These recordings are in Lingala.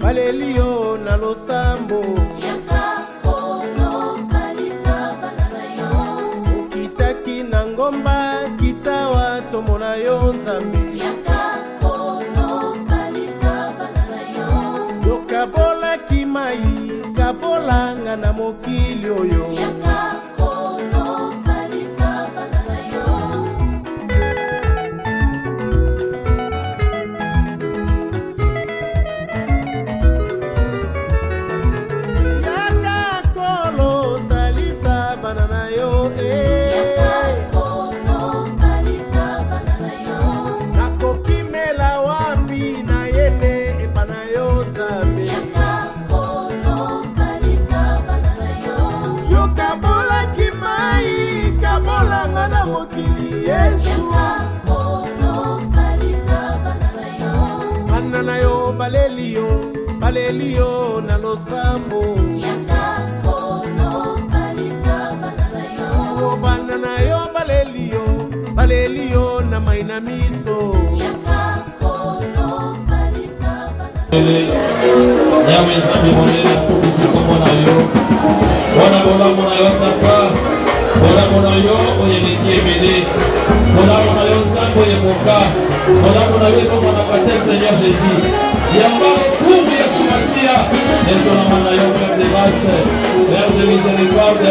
Balelio na losambo ukitaki na ngomba kitawa tomona yo nzambe yo kabola kimai kabolanga na mokili oyo Balelio na losambo banana yo balelio na maina miso Seigneur Jésus, il y a pas pour Yeshua Massia, et ton nom à Père de grâce, Père de miséricorde,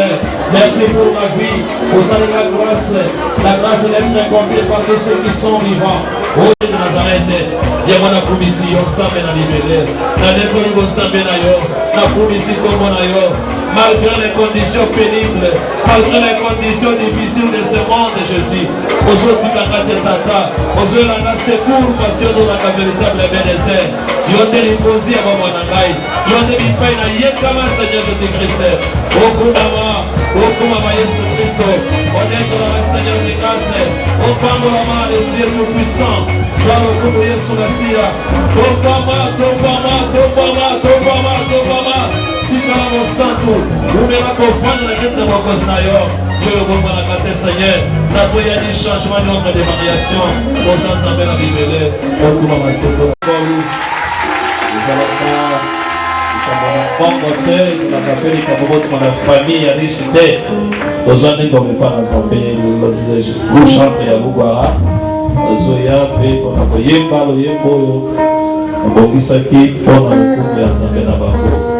merci pour ma vie, pour ça de la grâce d'être incomptée par tous ceux qui sont vivants. Au Dieu de Nazareth, il y a mon commission, ça m'a libéré, la détournement ça m'a la commission comme on a malgré les conditions pénibles, malgré les conditions difficiles de ce monde, Jésus. Aujourd'hui, la tata, aujourd'hui, la secours, parce que nous avons un véritable bénézé. Nous avons des fauses à mon anaï. Nous avons des peines à Yekama, Seigneur Jésus-Christ. Au Koumama Jésus-Christ. On est dans la Seigneur des grâces. Au Pambolama, les yeux tout-puissants. Soit le Koumouye sur la Silla. Topama. Tikala mon santo, vous me la comprendre la tête de mon cause d'ailleurs. Dieu vous me la carte Seigneur. La toi il y a des changements de variations. Aux ensemble la Bible. Pour tout ma seconde. Nous allons faire comme mon côté, nous allons faire comme votre famille à l'échité. Nous allons comme pas la Zambie, nous chantons à Bouguara. Nous allons faire comme la Yemba, le Yembo. Nous allons faire comme la Kumbi à Zambie na Bango.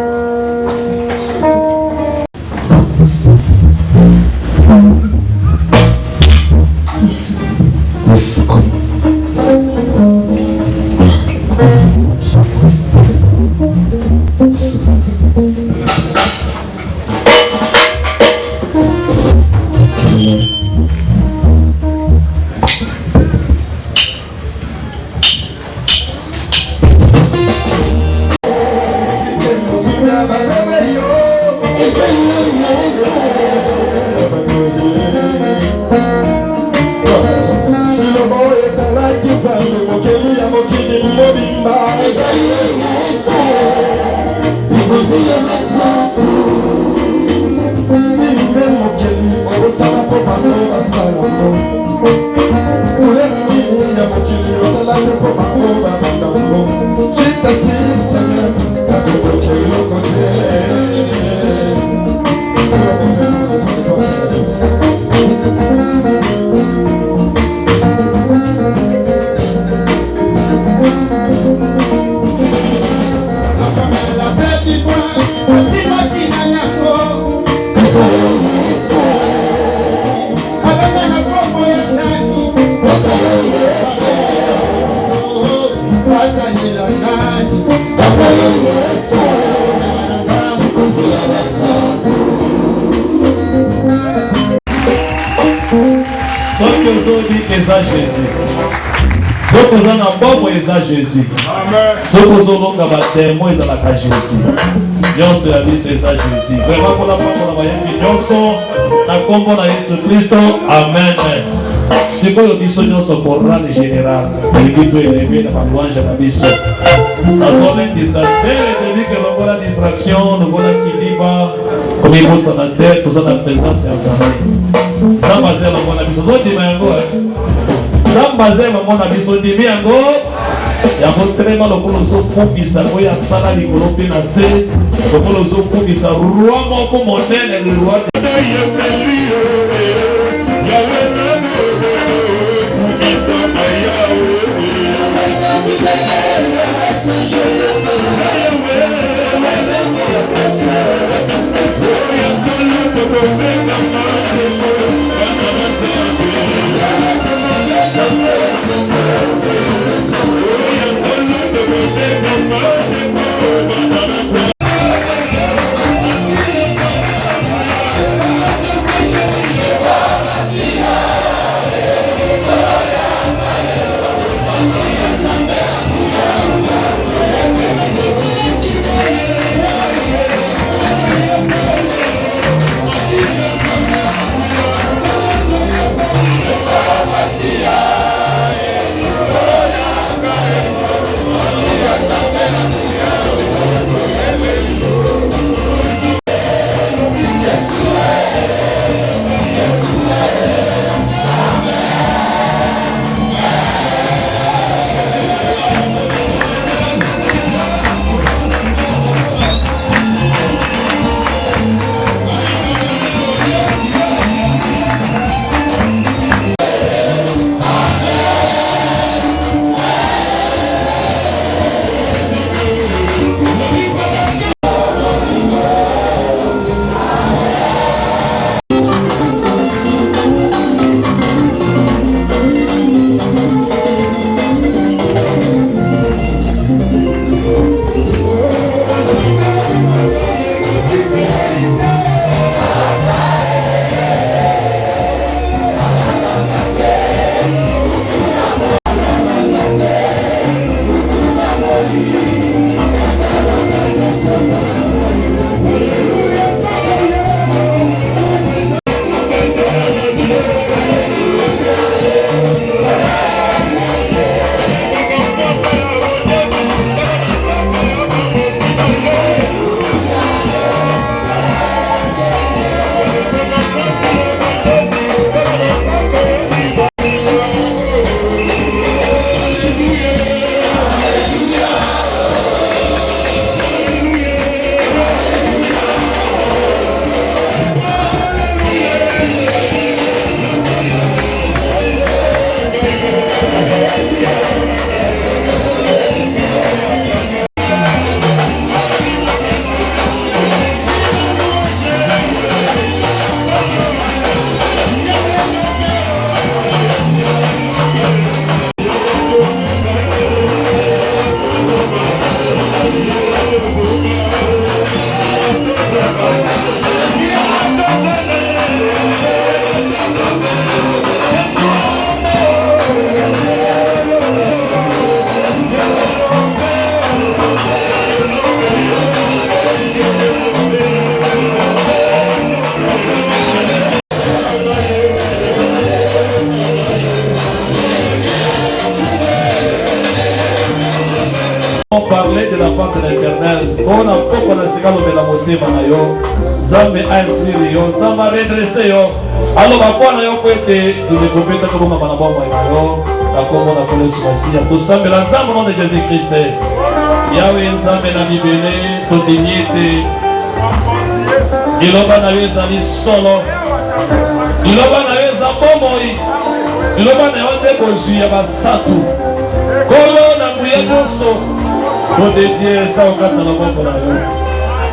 soki oza na mbongo eza Jésus, soki ozolonga batémoin ezalaka Jésus, nyonso ya biso eza Jésus. Vraiment mpona pambola bayembi nyonso na kombo na Yesu Kristo, amen. Sikoyo biso nyonso korale général elingi to eleve na balouange na biso nazolendisa te edebike lokola distraction lokola kiliba komibosana te toza na présence ya Nzambe. Nzambe aza elongo na biso ozondima yango, Nzambe aza elongo na biso ondimi yango yango telema lokola ozokumbisa oyo asala likolo mpe na se lokola ozokumbisa roi moko monene le roi parler de la part de l'Éternel. On a pas qu'on a séquence de la montée manayo. Zambe a inspiré yo, Zambe a redressé yo. Alors à quoi nayo peut être de développer comme on a pas yo. Comme on a connu ce mois-ci. Tout ça, mais l'ensemble nom de Jésus-Christ. Yahweh Zambe na mibele, to dignité. Iloba na yo zali solo. Iloba na yo zabomoi. Iloba na yo ndeko zuya basatu. Kolo na mbuye nyonso. Pour dédier ça au cadre de la bombe pour la rue.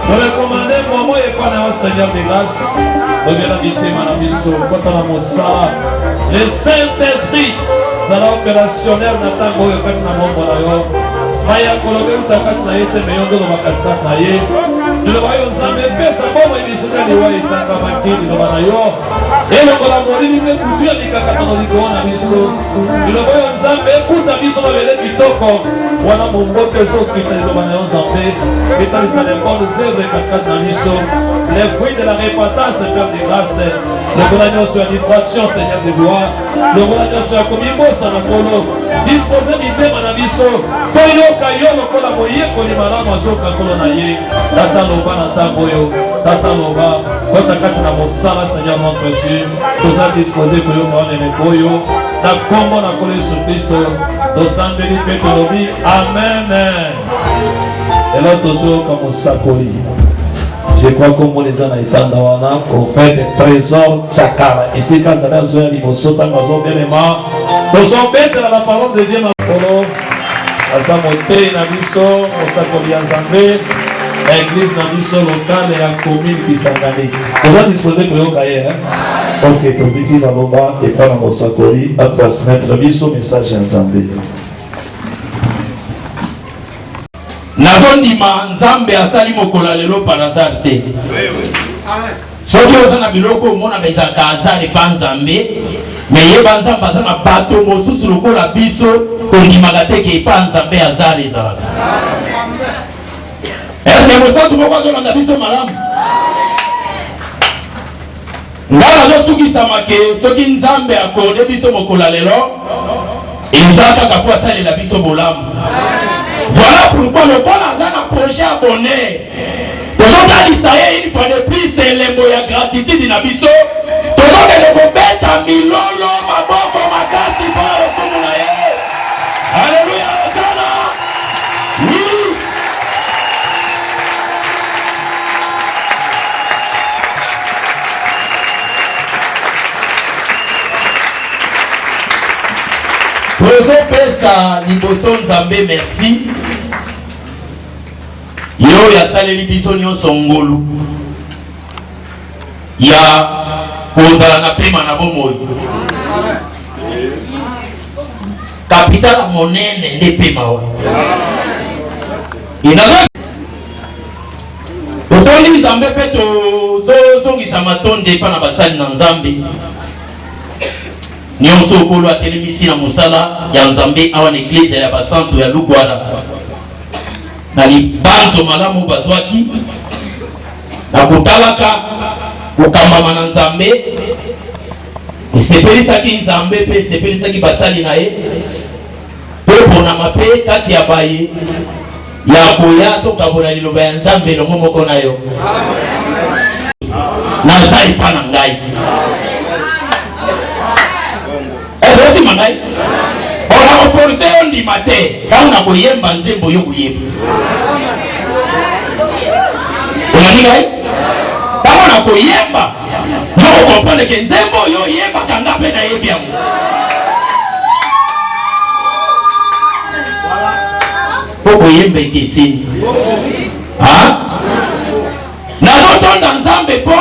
Pour recommander pour moi et pour le Seigneur de grâce, nous venons d'inviter Madame Bissot, le Saint-Esprit, ça va opérationnel dans le temps où il y a un bombe pour la rue. Maya Kolobé, où tu as fait la yété, mais on doit le casser. Le royaume Zambé pesa bomo imisika ni wa itaka makini no bana yo. Elo kola molini me kutuya nikakata no likona biso. Le royaume Zambé kuta biso na bele kitoko. Wana mumbote so kita no bana yo Zambé. Kita ni sa les bonnes œuvres kakata na biso. Les fruits de la repentance, Père de grâce. Le colagnon sur la distraction, Seigneur de gloire. Le colagnon sur la communion, Sanakolo. Disposez l'idée, Manabiso. Toyo, Kayo, le colaboyer, Kolimana, Mazo, Kakolo, Naye. Tata Loba, Nata Boyo. Tata Loba. Votre carte na Mosala, Seigneur, notre Dieu. Nous avons disposé pour nous, on est Boyo. La combo, la collée sur Christ. Nous sommes bénis, Pétolobi. Amen. Et là, toujours comme Sakoli. Je crois que comme les gens étant dans un on fait des trésors chakara. Et c'est quand ça va jouer à l'imotion, tant qu'on bien aimant. Nous sommes bêtes à la parole de Dieu. À sa montée, Nabiso, au Sakoli Ensemble, l'église Nabiso locale et la commune qui s'engage. Vous avez disposé pour vous cahier, hein? Ok, ton petit Valoba et pas dans mon Sakoli, à transmettre Nabiso message Ensemble. Nazondima Nzambe asali mokola lelo par hasard te. Soki oza na biloko mona beza ka hasard pa Nzambe, mais yeba Nzambe aza na bato mosusu lokola biso ondimaka te ke pa Nzambe hasard ezalaka. Est-ce que mosantu moko azolanda biso malamu? Ngala azosukisama ke soki Nzambe akorde biso mokola lelo eza kaka po asalela biso bolamu. Voilà pourquoi le bon a un projet abonné. Aujourd'hui, une fois de plus, c'est le mot de gratitude dans Bisso. Tout le monde est bête à Milolo, ma bonne, ma casse, il faut le communailler. Alléluia, Hosanna. Oui. Faisons pesa, Liboson Zambé, merci. Yo ya saleli biso nyonso ngolu ya kozala na pema na bomoi kapitala monene nde pema wa inaza otoli Nzambe pe tozongisa matonde epa na basali na Nzambe nyonso okolo atelemisi na mosala ya Nzambe awa na eglise ya basantu ya Lugwala na libanzo malamu bazwaki na kotalaka kokambama na Nzambe esepelisaki Nzambe pe esepelisaki basali na ye pe ponama pe kati ya baye ya koya tokabola liloba ya Nzambe elongo moko na yo naza epa na ngai ezosima ngai ona koforse yo ndima te ntango na koyemba nzembo yo koyeba olani ngai ntango na koyemba yo okomprendre ke nzembo yo oyembaka nga mpe nayebi yango po koyemba ekeseni nazotonda Nzambe po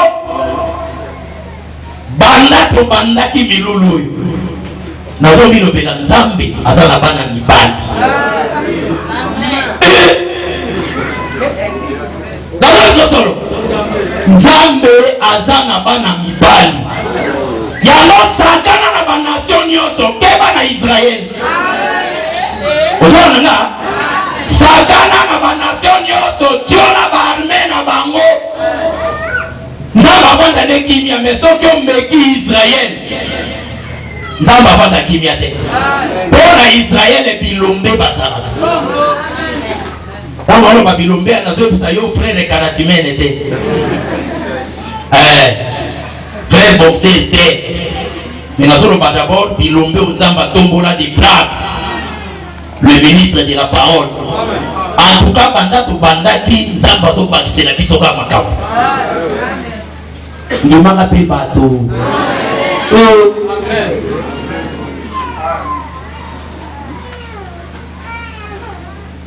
banda tobandaki milulu oyo nazomilobela Nzambe aza na bana mibali nazosolo Nzambe aza na bana mibali yango sakana na banation nyonso keba na Israeli ozona nga sakana na banation nyonso tiola baarme na bango Nzambe avanda ne kimia mais soki omeki Israeli Nzambe avanda kimia te mpona Israeli bilombe bazalaka ntango aloba bilombe nazoyebisa yo frère karatimene te frère boxer te mais nazoloba d'abord bilombe o Nzambe atombola de Prague le ministre de la parole en tout cas banda tobandaki Nzambe azobakisela biso kaka makambo ndimaka mpe bato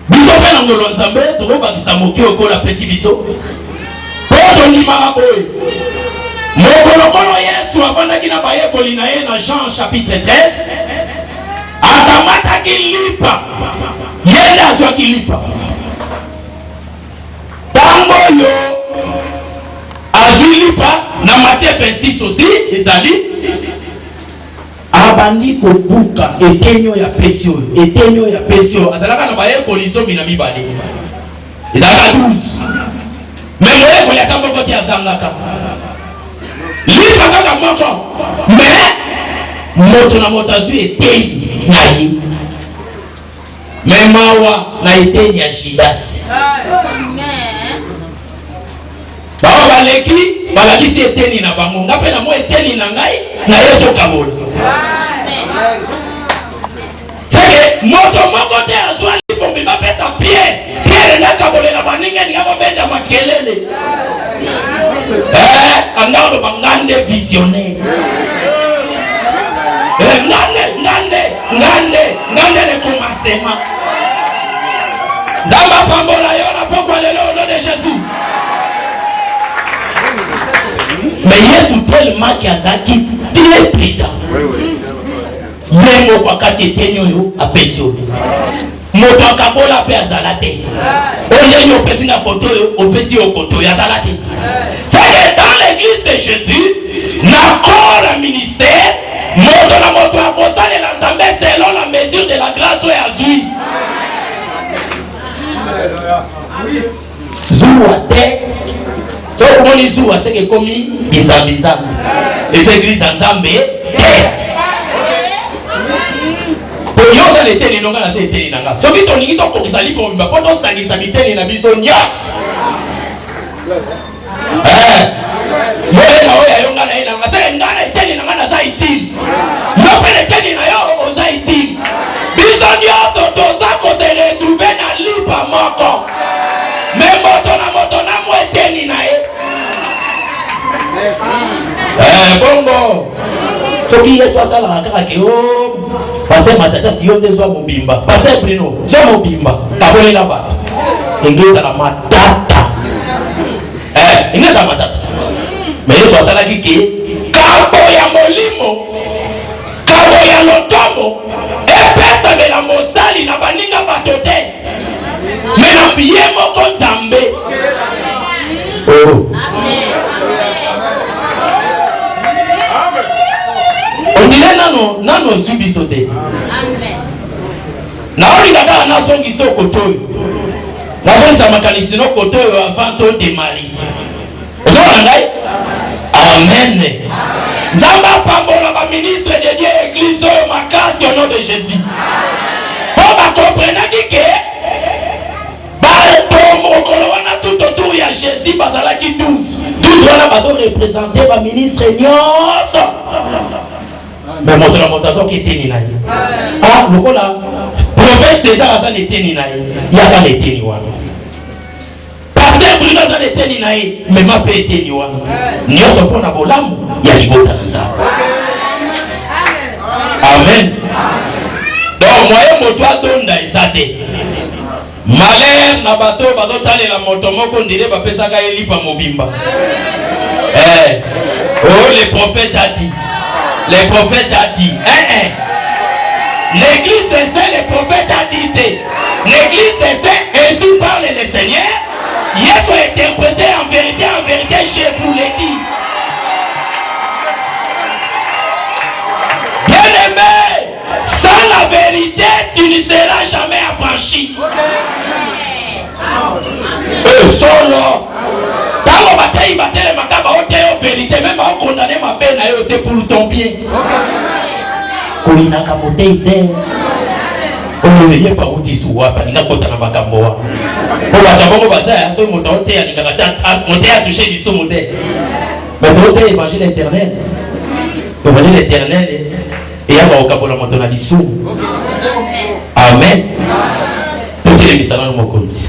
biso mpe na ngolo Nzambe tokobakisa moke okola pesi biso po tondimaka boye mokolokolo Yesu avandaki na bayekoli na ye na Jean chapitre 13 akamataki lipa ye nde azwaki lipa ntango oyo azwi lipa na Matthieu 26 aussi ezali abandi kobuka etenyo ya pesi oyo etenyo ya pesi oyo azalaka na bayekoli 12 ezalaka 12 me moyekoli ata moko te azangaka lipa kaka moko me moto na moto azwi eteni na ye me mawa na eteni ya Judasi bao baleki balakisi eteni na bango nga mpe na mo eteni na ngai na ye tokabola seke moto moko te azwa libombi bapesa Pierre nakabolela baninge ninga babenda makelele angalo bangande visionnaire ngande le commencement Zamba pambola yo na pokwa lelo au nom de Jésus. Mais Yesu tellement kiazaki très prudent. Yengo kwa kati tenyo yo apesio. Moto akabola pe azalate. Oye yo pesi na koto yo opesi yo koto ya azalate. C'est dans l'église de Jésus, na corps ministère, moto na moto akosale la nzambe selon la mesure de la grâce ou azui. Zoua te. So kumoni zoua seke komi bizambiza. Les églises nzambe te. Yoza le teni nonga na se teni nanga. So bito ningi to kokisali ko mba poto sangisa biteni na biso nyas. Yeye na oya yonga na ina ngasa ngana teni nanga na za itili. Nopele teni na yo oza itili. Biso nyoso toza ko se retrouver na lipa moko. Me moto na mo teni na e. Bongo. So ki Yesu asala kaka ke o Pasteur Matata si yon dezwa mobimba. Pasteur Bruno, je mobimba. Kabole la ba. Inglesa la matata. Inglesa la matata. Mais Yesu asala kike kabo ya molimo. Kabo ya lotomo. Epesa me la mosali na baninga batote. Me na biye moko nzambe. Oh. On dirait nano subi sauté. Amen. Naoni kaka na songi so kotoyo. Na songi sa makanisi no kotoyo avant to démarrer. Ozo ngai? Amen. Nzamba pambola ba ministre de Dieu église au makasi au nom de Jésus. Pour ba comprendre que ba to mokolo wana tout autour ya Jésus bazala ki 12 wana bazo représenter ba ministre nyonso. Mais mon montation qui était nina. Ah, le là, prophète César a été nina. Il y a pas été nina. Pasteur Bruno a été nina. Mais ma paix était nina. Nous sommes pour bolam. Il y a les bottes dans ça. Amen. Donc moi mon doigt donne d'Isate. Malheur na bateau bateau tale la moto moko ndire ba pesa ka elipa mobimba. Oh le prophète a dit. Le prophète a dit, l'église des saints, le prophète a dit, l'église des saints, ainsi parle le Seigneur, Yesu est interprété en vérité, je vous l'ai dit. Bien-aimé, sans la vérité, tu ne seras jamais affranchi. Solo. Tango bataille batele makaba ote yo vérité même ba condamner ma peine na yo c'est pour ton bien. Koina kamote ide. Ono ne yepa utisu wapa ninga kota na makambo wa. Ko batabongo bazaya so moto ote ya ninga kata mote ya toucher du somo de. Mais mote évangile éternel. Évangile éternel et ya ba okabola moto na disu. Amen. Toute les misala no mokonzi.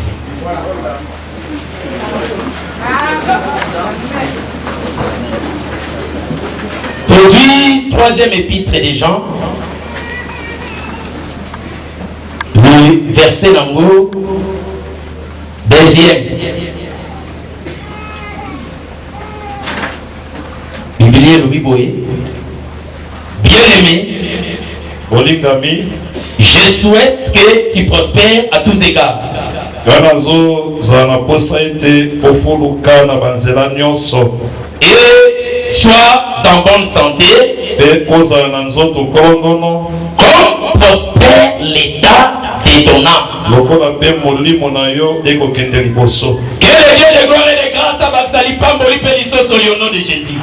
Aujourd'hui, troisième épître des Jean, le verset lango, deuxième. Biblier le Biboé. Bien-aimé, je souhaite que tu prospères à tous égards. Ganazo zana posa ete ofuluka na banzela nyonso. Et sois en bonne santé. Pe koza na nzoto kolondono. Comme prospère l'état de ton âme. Lokola pe molimo na yo eko kende liboso. Que le Dieu de gloire et de grâce abasali pamboli peliso sur le nom de Jésus.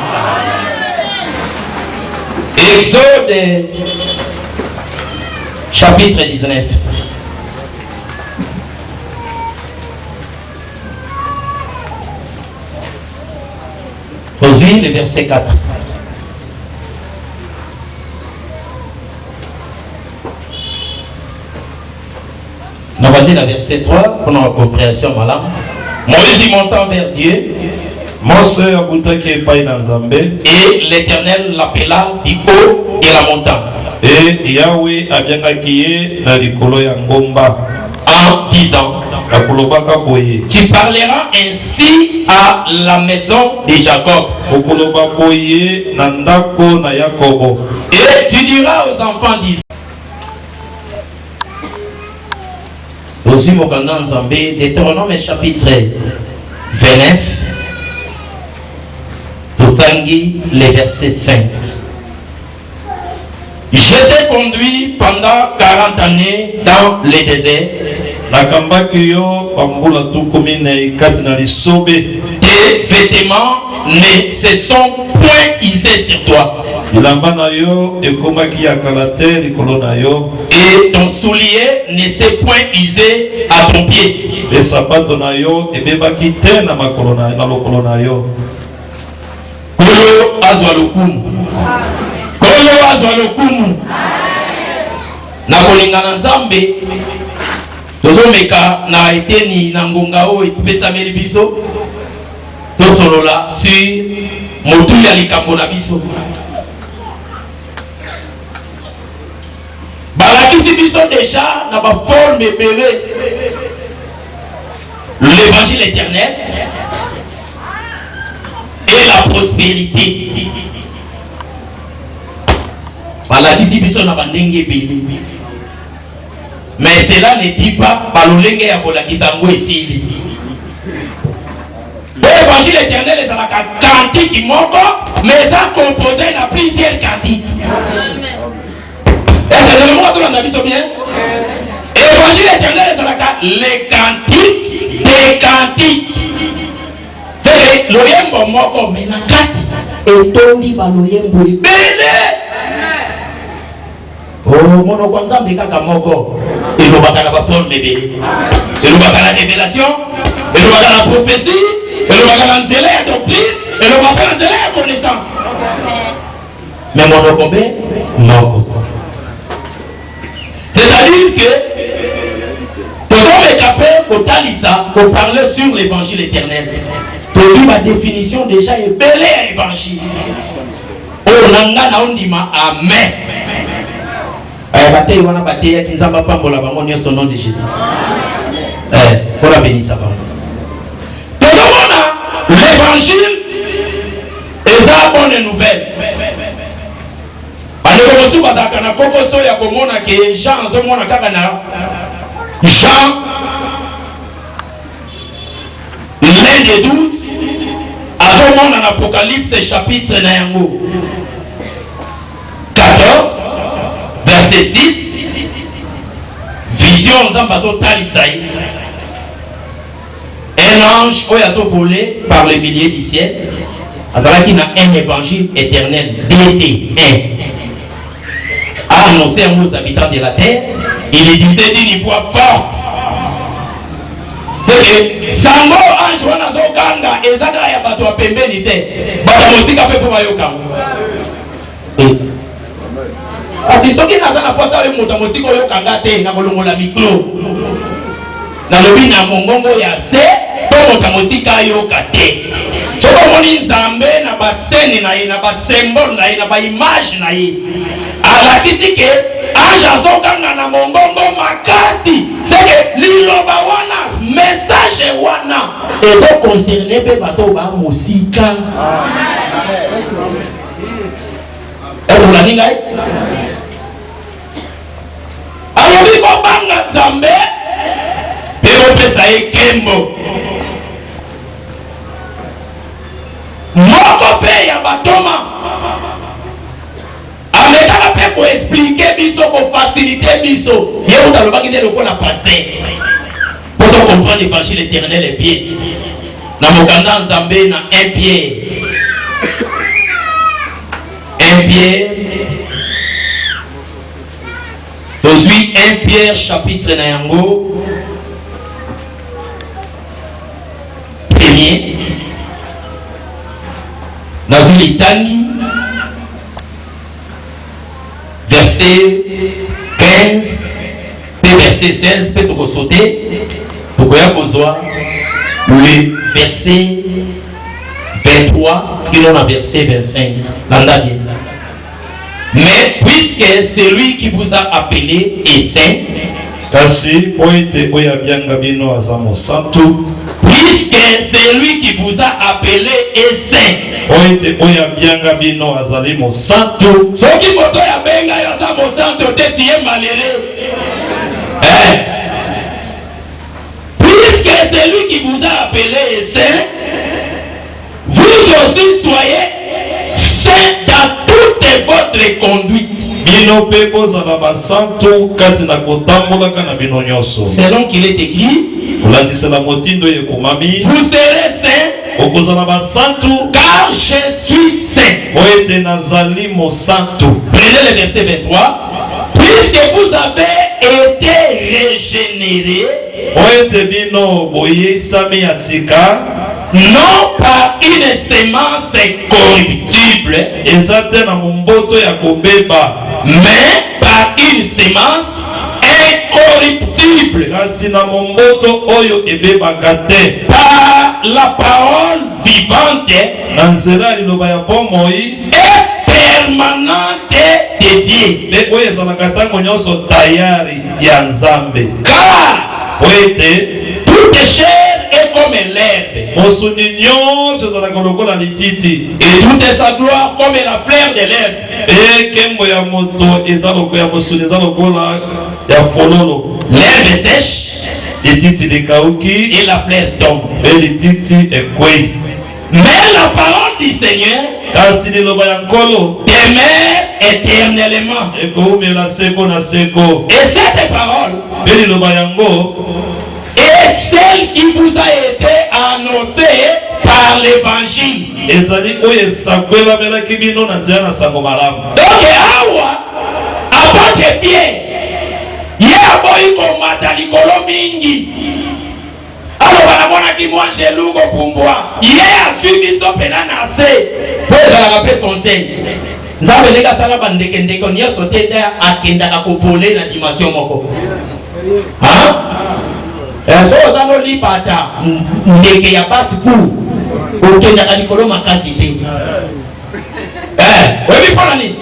Exode chapitre 19. Aujourd'hui, le verset 4. On va dire le verset 3 pour la compréhension. Voilà. Moïse montant vers Dieu. Et l'Éternel l'appela du haut de la montagne. Et Yahweh a en disant, tu parleras ainsi à la maison de Jacob. Et tu diras aux enfants d'Israël. Aussi, mon candidat en Zambé, Deutéronome chapitre 29, Totangi, les versets 5. Je t'ai conduit pendant 40 années dans le désert. Tes vêtements ne se sont point usés sur toi. Et ton soulier ne s'est point usé à ton pied. Kolo azwalukumu. Kolo azwalukumu. Na kolingana Nzambe. Tozomeka na eteni na ngonga o epesa meli biso. Tosolola sur motu ya likambo na biso. Balakisi biso déjà na ba forme épelée. L'évangile éternel et la prospérité. Balakisi biso na bandenge épelée. Mais cela ne dit pas balolenge ya kolakisa ngo esili. L'évangile éternel est la cantique moko, mais ça composé na plusieurs cantiques. Est-ce que le mot de la vie sont bien? L'évangile éternel est les cantiques des cantiques. C'est l'oyembo moko menakati et tondi baloyembo ebele. Oh, mono kwanza mbeka moko. Et le bakana ba forme ebele. Et le bakana révélation, et le bakana prophétie, et le bakana nzela ya doctrine, et le bakana nzela ya connaissance. Mais mono kombe moko. C'est-à-dire que tout le monde est capable de parler sur l'évangile éternel. Tout ma définition déjà est belle à l'évangile. Oh, nanga na ondima amen. Bataille wana bataille qui nzamba pambola bango nyonso nom de Jésus. Pour la bénir ça. Tout le monde a l'évangile et ça bonne nouvelle. Jean l'un des 12 avant mon Apocalypse chapitre 14 verset 6 vision Zambazo Talisaï un ange qui a volé par les milliers du ciel alors qu'il a un évangile éternel DT1 a annoncé aux habitants de la terre. Il disait d'une voix forte c'est que Sango ange wana zoganga ezaka ya bato wa pembeni te bato musika pe kwa yoka asi soki nazana posa we moto musika yokanga te na kolongola micro na lobi na mongongo ya se to moto musika yoka te soko moni Nzambe na ba scène na ye na ba symbole na ye na ba image na ye alakisi ke ange azoganga na mongongo makasi c'est que liloba wana message wana ezo concerné pe bato ba musika est-ce que la ninga alobi ko banga Nzambe pero pesa ye kembo moko pe ya batoma ametaka pe ko expliquer biso ko faciliter biso ye utalobaki nde lokola passer pour comprendre l'évangile éternel est bien na mokanda nzambe na 1 Pierre 1 Pierre aujourd'hui 1 Pierre chapitre na yango premier dans une litanie verset 15 et verset 16 peut-être sauter pour le verset 23 et non verset 25 l'anda bien. Mais puisque celui qui vous a appelé est saint, kasi oite oya bianga bino azamo santu, puisque celui qui vous a appelé est saint, oite oya bianga bino azali mo santu, soki moto ya benga yo za mo santu te tie malheureux. Puisque celui qui vous a appelé est saint, vous aussi soyez saint dans toute votre conduite. bino pe bozala basantu kati na kotambolaka na bino nyonso. Selon qu'il est écrit, olandisela motindo ekomami, vous serez saint, okozala basantu car je suis saint. oete nazali mo santu. Prenez le verset 23. Puisque vous avez été régénérés, oete bino boyesami ya sika, non par une semence corruptible, eza te na momboto ya kobeba, mais par une semence incorruptible, kasi na momboto oyo ebebaka te, par la parole vivante na nzela ya liloba ya bomoi et permanente de Dieu. mpe oyo ezalaka ntango nyonso tayari ya nzambe. Car oete toute chair est comme l'herbe, mosuni nyonso ezalaka lokola lititi, et toute sa gloire comme la fleur de l'herbe. mpe nkembo ya moto ya mosuni eza lokola ya fololo. L'herbe sèche lititi likauki et la fleur tombe. mpe lititi ekwei, Mais la parole du Seigneur kasi liloba ya nkolo demeure éternellement. ekoumela seko na seko. Et cette parole mpe liloba yango est celle qui vous a été annoncée par l'évangile. ezali oyo esakwelamelaki bino na nzela na sango malamu. Donc awa apôtre Pierre ye aboyi komata likolo mingi aloba namonaki mwa jeluko pumbwa ye azwi biso pena na se po ezalaka mpe conseil nzambe ndenge asala bandekendeko nyonso te nde akendaka kovole na dimension moko so oza nolipata ndeke ya basi ku okendaka likolo makasi te oyebi mpona nini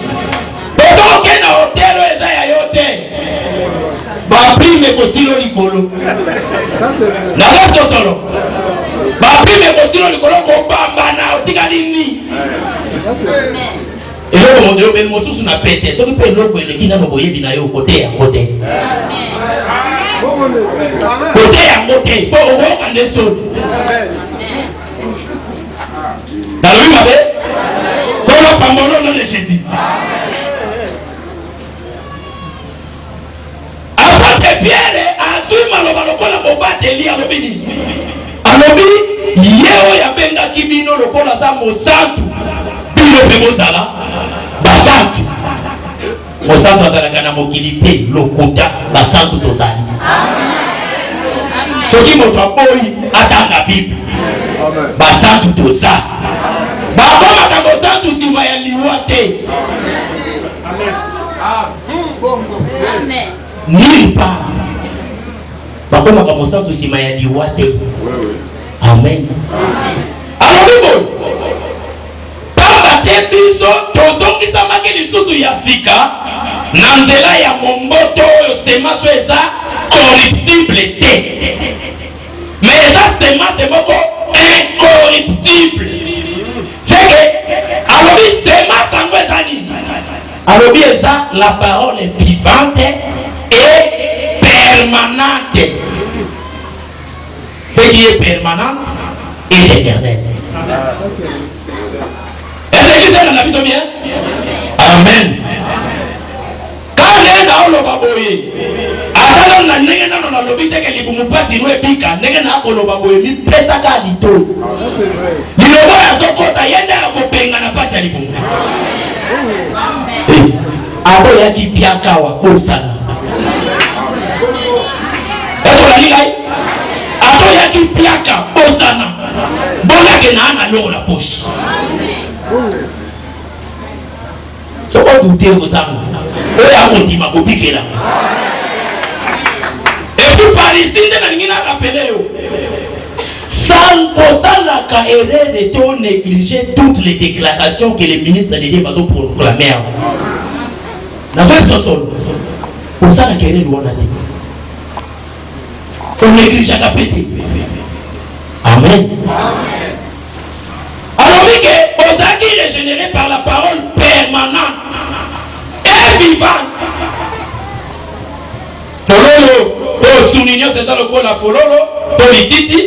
tozo okenda hotelo eza ya yo te baprime kosilo likolo nazo solo baprime kosilo likolo kobambana otikali nini eloko modelo beli mosusu na pete soki mpe eloko eleki nano boyebi na yo kote yango te kote yango te mpo okoyoka nde soni nalobi mabe kono pambolo no le jésus apôtre Pierre azwi maloba lokola mobateli alobi nini alobi ye oyo abengaki bino lokola aza mosantu bino mpe bozala basantu. Mosantu azalaka na mokili te lokuta basantu tozali soki moto aboyi atanga bible basantu toza bakomaka mosantu nsima ya liwa te nulle part bakomaka mosantu nsima ya liwa te. Amen. alobi boye pamba te biso tozongisamaki lisusu ya sika na nzela ya momboto oyo semence eza corruptible te mais eza semence moko incorruptible. seke alobi semence yango eza nini alobi eza la parole vivante et permanente. qui est permanente et éternelle. Est-ce que c'est la vision bien? Amen. Quand on est dans le baboye, alors on a n'est pas dans le lobby de que les boumoupas si nous est piquant, n'est pas dans le baboye, mais pesa galito. C'est vrai. Le lobo a son côté, il y a un copain qui n'a pas sa libou. Abo ya ki piakawa osana. Est-ce que la liga? Abo ya ki piaka osana. Bola que n'a pas l'eau la poche. Ce qu'on doute aux âmes, eux à mon dima là. Et puis par ici, on a rappelé sans la erreur de tout négliger toutes les déclarations que les ministres de Dieu vont proclamer. La vraie sol. Pour ça, la erreur on a dit. On néglige à péter. Amen. Alors, oui, que aux acquis régénérés par la parole permanente et vivante. Fololo, to souligner c'est ça le coup la fololo, to lititi,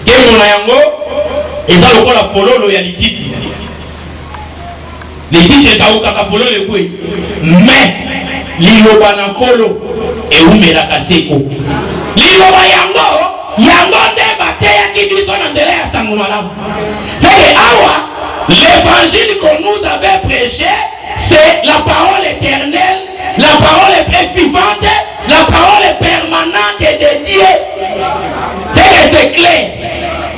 et mon ayango, et ça le coup la fololo ya lititi. Lititi est au kaka fololo le coup. Mais liloba na kolo et umela kaseko. Liloba yango. L'évangile qu'on nous avait prêché, c'est la parole éternelle, la parole est vivante, la parole est permanente et de Dieu. C'est clair.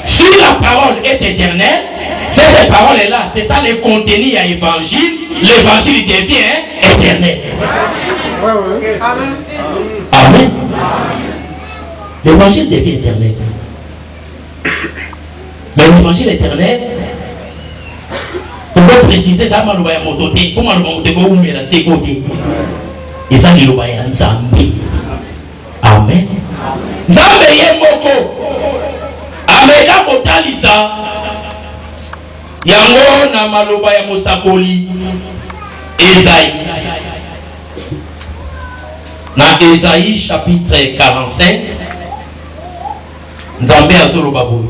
Si la parole est éternelle, cette parole-là, c'est ça le contenu à l'évangile, l'évangile devient éternel. Amen. Amen. L'évangile devient éternel. Mais l'évangile éternel, pour préciser ça, je vais monter. Comment je vais monter? Je vais la sécurité. Et ça, je vais ensemble. Amen. Nzambe ye moko. Ameka kotalisa. Yango na maloba ya mosakoli. Esaïe. Dans Esaïe chapitre 45. Nzambe azolo baboy.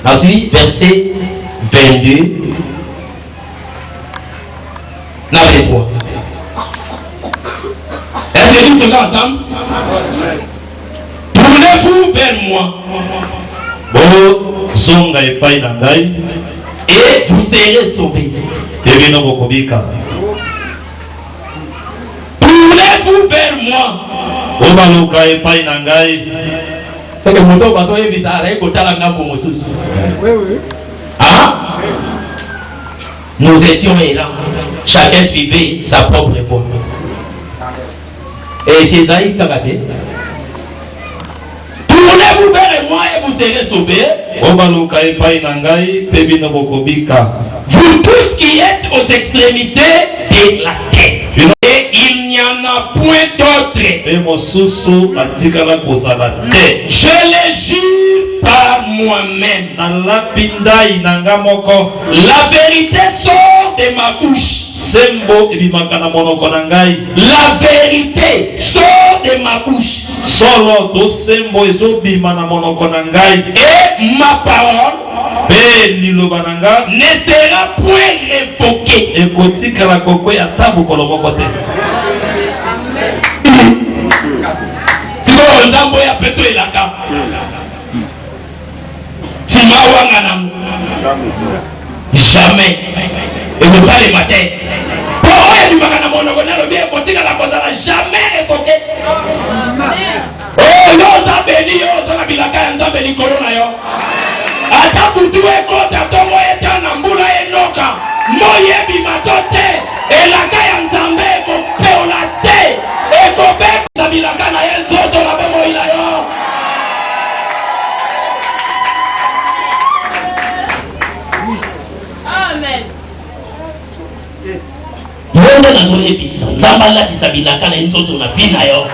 Ensuite, verset 22. Na 23. Est-ce que nous faisons ensemble? Tournez-vous vers moi. Bo zonga epai na ngai Et vous serez sauvés. ebino bokobika. Tournez-vous vers moi. Obaluka epai na ngai. C'est que mon dos va se bizarre et kotala ngambo mosusu. Oui, oui. Hein? Nous étions errants. Chacun suivait sa propre voie. Et c'est Esaïe Kagate. Tournez-vous vers moi et vous serez sauvés. Obaluka epai na ngai ebino bokobika. Vous tous qui êtes aux extrémités de la terre. Et il n'y en a point d'autre. Pe mosusu atikala kozala te. Je le jure par moi-même. Nalapi ndai na nga moko. La vérité sort de ma bouche. Sembo ebimaka na monoko na ngai. La vérité sort de ma bouche. Solo to sembo ezobima na monoko na ngai. Et ma parole Pe liloba na nga ne sera point révoquée. ekotikala kokwea ata bokolo moko te. Siko nzambo ya peso elaka. Sima wanga nango. Jamais. Et vous allez le matin. Pour eux, du matin, mon honneur, bien, continue à la cause, jamais évoqué. Oh, yo, ça béni, yo, ça n'a pas la ça béni, corona, yo. Ata kutu e kota, tomo e tana, mbula e noka, moye bimatote, e la kaya nzambe, eko peo la te, eko pe, sabilaka na ye, zoto la bemo ila yo. Amen. Yonde na zone bisa, nzamba la disabilaka na nzoto na vina yo.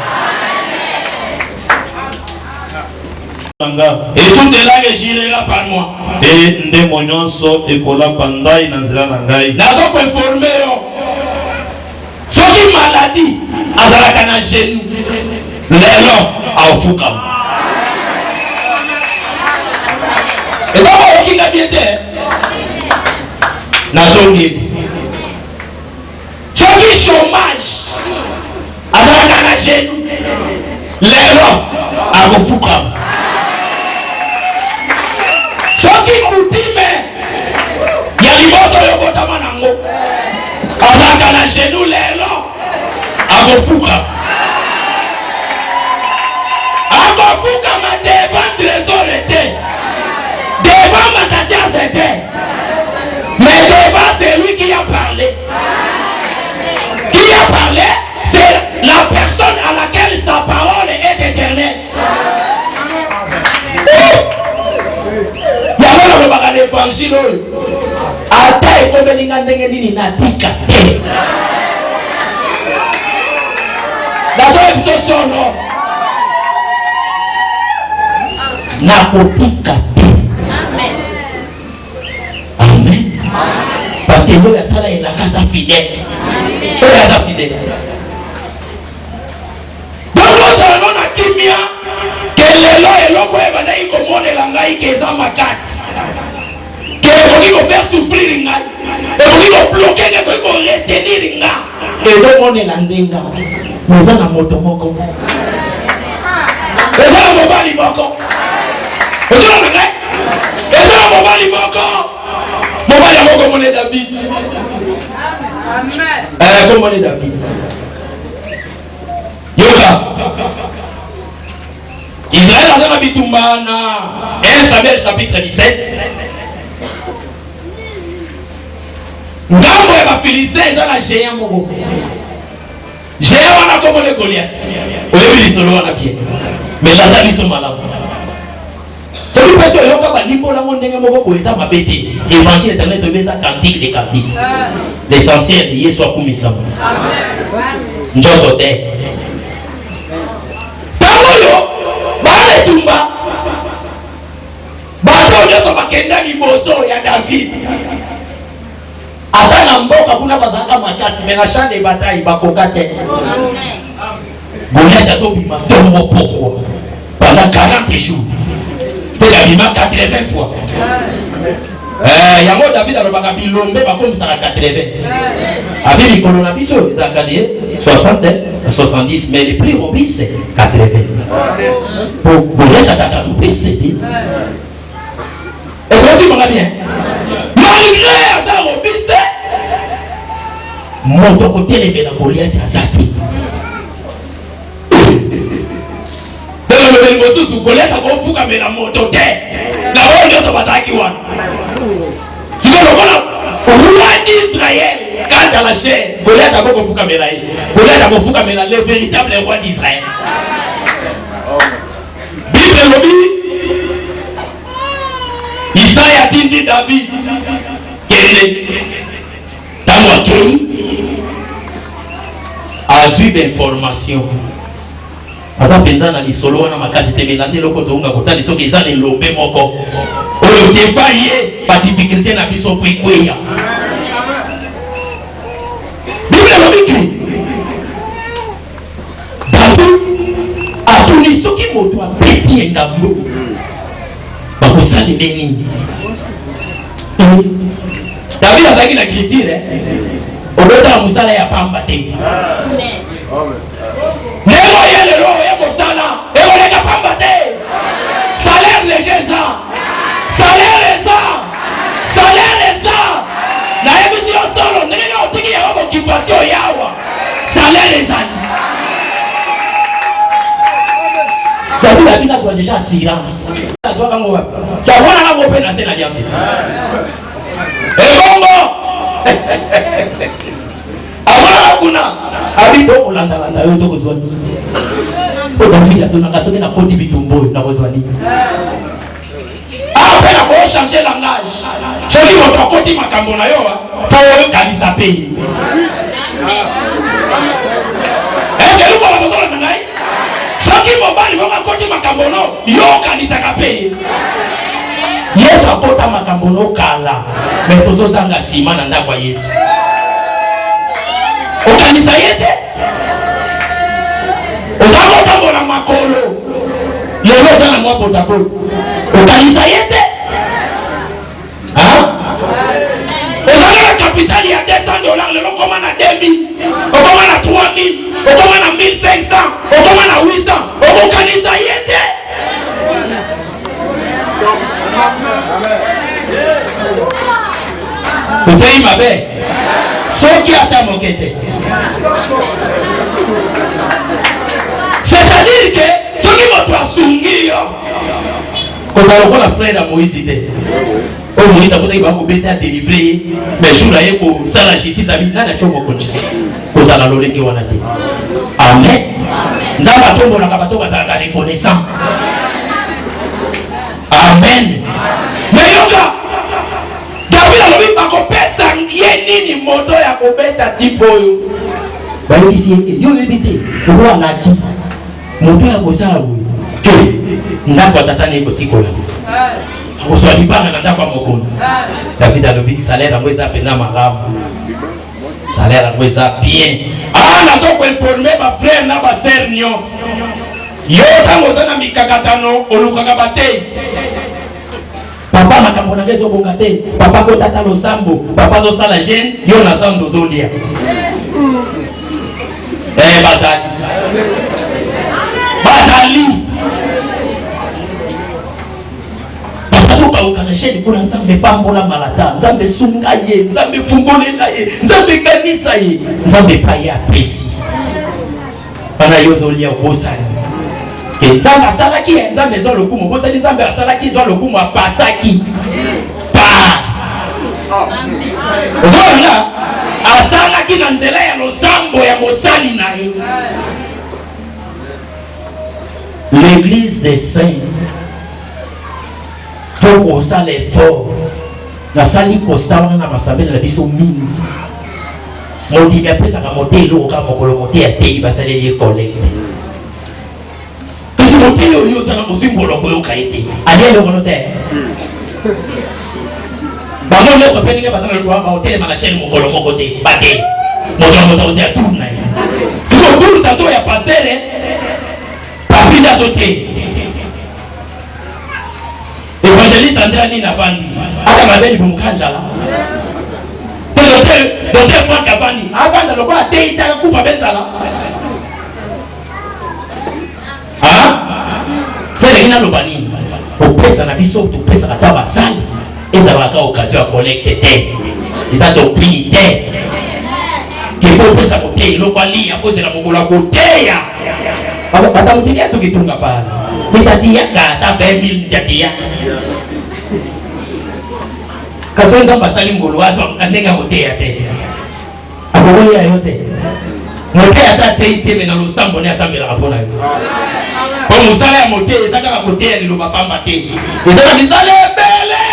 Et tout est là que girera par moi. E ndemo nyonso ekolapa ndai na nzela na ngai. Nazo ko informer yo. Soki maladie azalaka na genou. Lelo aufuka. nazongi soki chômage azalaka na genou lelo akofuka soki kutime ya liboto oyo botama nango azalaka na genou lelo akofuka akofukama devant trésor te devant Matatias te mais devant celui qui a parlé. Qui a parlé, c'est la personne à laquelle sa parole est éternelle. Yamona le bagage d'évangile. Ata ekomelinga ndenge nini natika te. Nazo ebiso solo. Nakotika te. Amen. Parce que nous, ça là, il a casa fidèle. Il a casa fidèle. Donc, nous allons à Kimia, que les lois et l'eau, et comme on est là, qui est dans ma casse. Que vous faire souffrir, et vous bloquer, et vous retenir. Et donc, on est là, nous allons à Motomoko. Et là, on va aller Moko. Et là, on va aller Moko. Comment on est David? Amen. Comment on est David? Yoga. Israël a dans Bitumbana. 1 Samuel chapitre 17. Ngambo ya Philistin eza na géant moko. Géant wana comme le Goliath. Oyebi lisolo wana bien. Mais j'attends biso malamu. Tout personne est là pour la monde pour ça m'a pété. Évangile éternel de ça cantique des cantiques. L'essentiel lié soit pour mes amis. Njoto te. Tamoyo, bale tumba. Bato nyoso bakenda liboso ya David. Ata na mboka kuna bazanga makasi mais na champ de bataille bakoka te. Goliath azobima tombo pourquoi pendant 40 jours. C'est la bima 80 fois. Yango David alobaka bilombe bakomisaka 80. Abi mikolo na biso ezaka de 60 70 mais le plus robuste c'est 80. Pour Goliath azaka robuste. Est-ce que vous comprenez bien? Malgré azaka robuste, moto côté levé la Goliath azaki. Le mosusu Goliath akofuka mela moto te. Na wonde so bazaki wana. Siko lokola roi d'Israël quand à la chair Goliath akofuka mela ye. Goliath akofuka mela le véritable roi d'Israël. Bible lobi Isaïe dit David quel est dans kei a suivi d'information. Asa penza na lisolo wana makasi temelande loko tounga kotali soki ezana lombe moko oyo defaye pa difficulté na biso kwikweya Bible lobiki David atuni soki moto apeti engambo bakosali nini David azaki na critique obeta musala ya pamba te Amen Nego yele roho yako sana. Ego lega pamba te. Salaire léger ça. Salaire ça. Salaire ça. Na hebu sio solo. Nene na utiki ya wako kipasio yawa. Salaire ça. Sabu la bina kwa déjà silence. Azwa kama wapi. Sabu na ngabo pena sena jansi. Bongo. Awala kuna abito olanda landa yo to kozwani o David to nakasoke na koti bitumbo na kozwani après na ko changer langage soki moto akoti makambo na yo po kanisa pe est-ce que vous avez besoin ngai soki mobali mo akoti makambo no yo kanisa ka pe Yesu akota makambo no kala mais tozozanga sima na ndako ya Yesu Okanisa yete Ozako tambo na makolo Lelo zana mwa botabolo Okanisa yete Ozako na capital ya 200 dollars le comment na 2000 comment na 3000 comment na 1500 comment na 800 on kanisa yete Utei mabe soki ata mokete. C'est-à-dire que soki moto asungi yo kozala kola frère à Moïse te. Oh Moïse a peut-être ko beta délivrer mais jour là ko sala justice abi na na chomo konji. Kozala lolenge wana te. Amen. Nzamba tombo na kabato bazala reconnaissant. Amen. Mais yoga David alobi bakopesa ye nini moto ya kobeta tipo yo. Bayebisi yo yebite ko anaki moto ya kosala boye ke ndako tatane ko sikola ko so libanga na ndako mokonzi. David alobi salaire ngo eza pena malamu, salaire ngo eza bien. Na to ko informer ba frère na ba sœur nyonso yo tango zana mikakatano olukaka batei papa makambo na ngezo bonga te papa ko tata losambo papa zo sala jeune yo na sando zolia bazali papa zo ba ukana jeune kuna nzambe pambola malata nzambe sunga ye nzambe fumbolela ye nzambe kanisa ye nzambe pa ya pesi bana yo zolia bosani ke nzambe asalaki nzambe zo lokumu bosani nzambe asalaki zo lokumu apasaki pa ozona asalaki na nzela ya losambo ya mosali na ye. L'église des saints pour osala effort nasali constat wana na basambeli na biso mingi mondimi apesaka motelo oka mokolo mote ya tei basaleli ye collecte kasi motelo oyo ozala mozimbolo koyoka ye te aliele okono te bango nyonso mpe ndenge bazala lwa baotelema na chaine mokolo moko te bate moto moto ozi atour na ye siko tour tato ya pastere papinde azo te évangéliste André nini avandi ata mabeli bomukanjala docteur Franck avandi avanda lokola te itaka kufa benzala seleki naloba nini opesa na biso topesaka ata basali ezalaka occasion ya collecte te eza doctrine te keko opesa koteya eloko alia kozela mokolo ya koteya bata moteli atokitunga pala mitatiyaka ata 20 000 tatiya kasi nzambe asali ngolo azwaka ndenge ya koteya te akokolia yo te moteya ata atei te me na losambo nde asambelaka mpo na yo po mosala ya moteya eza kaka koteya liloba pamba te eza na misala ebele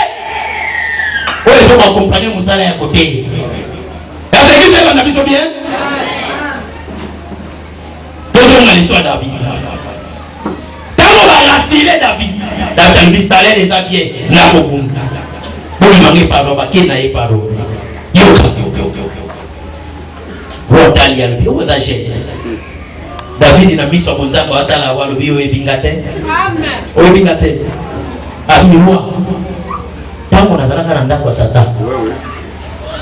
oyo ezokoakompane mosala ya koteya yasekisi ebanda biso bien tozonga liso ya David ntango barasile David alobi salaire eza bien nakobunda boyimange pardon bake na ye pardon yoka rotali alobi oyo eza jeune David na miso ya bonzambo atala alobi oyo ebinga te oyo ebinga te abiwa ntango nazalaka na ndako ya tata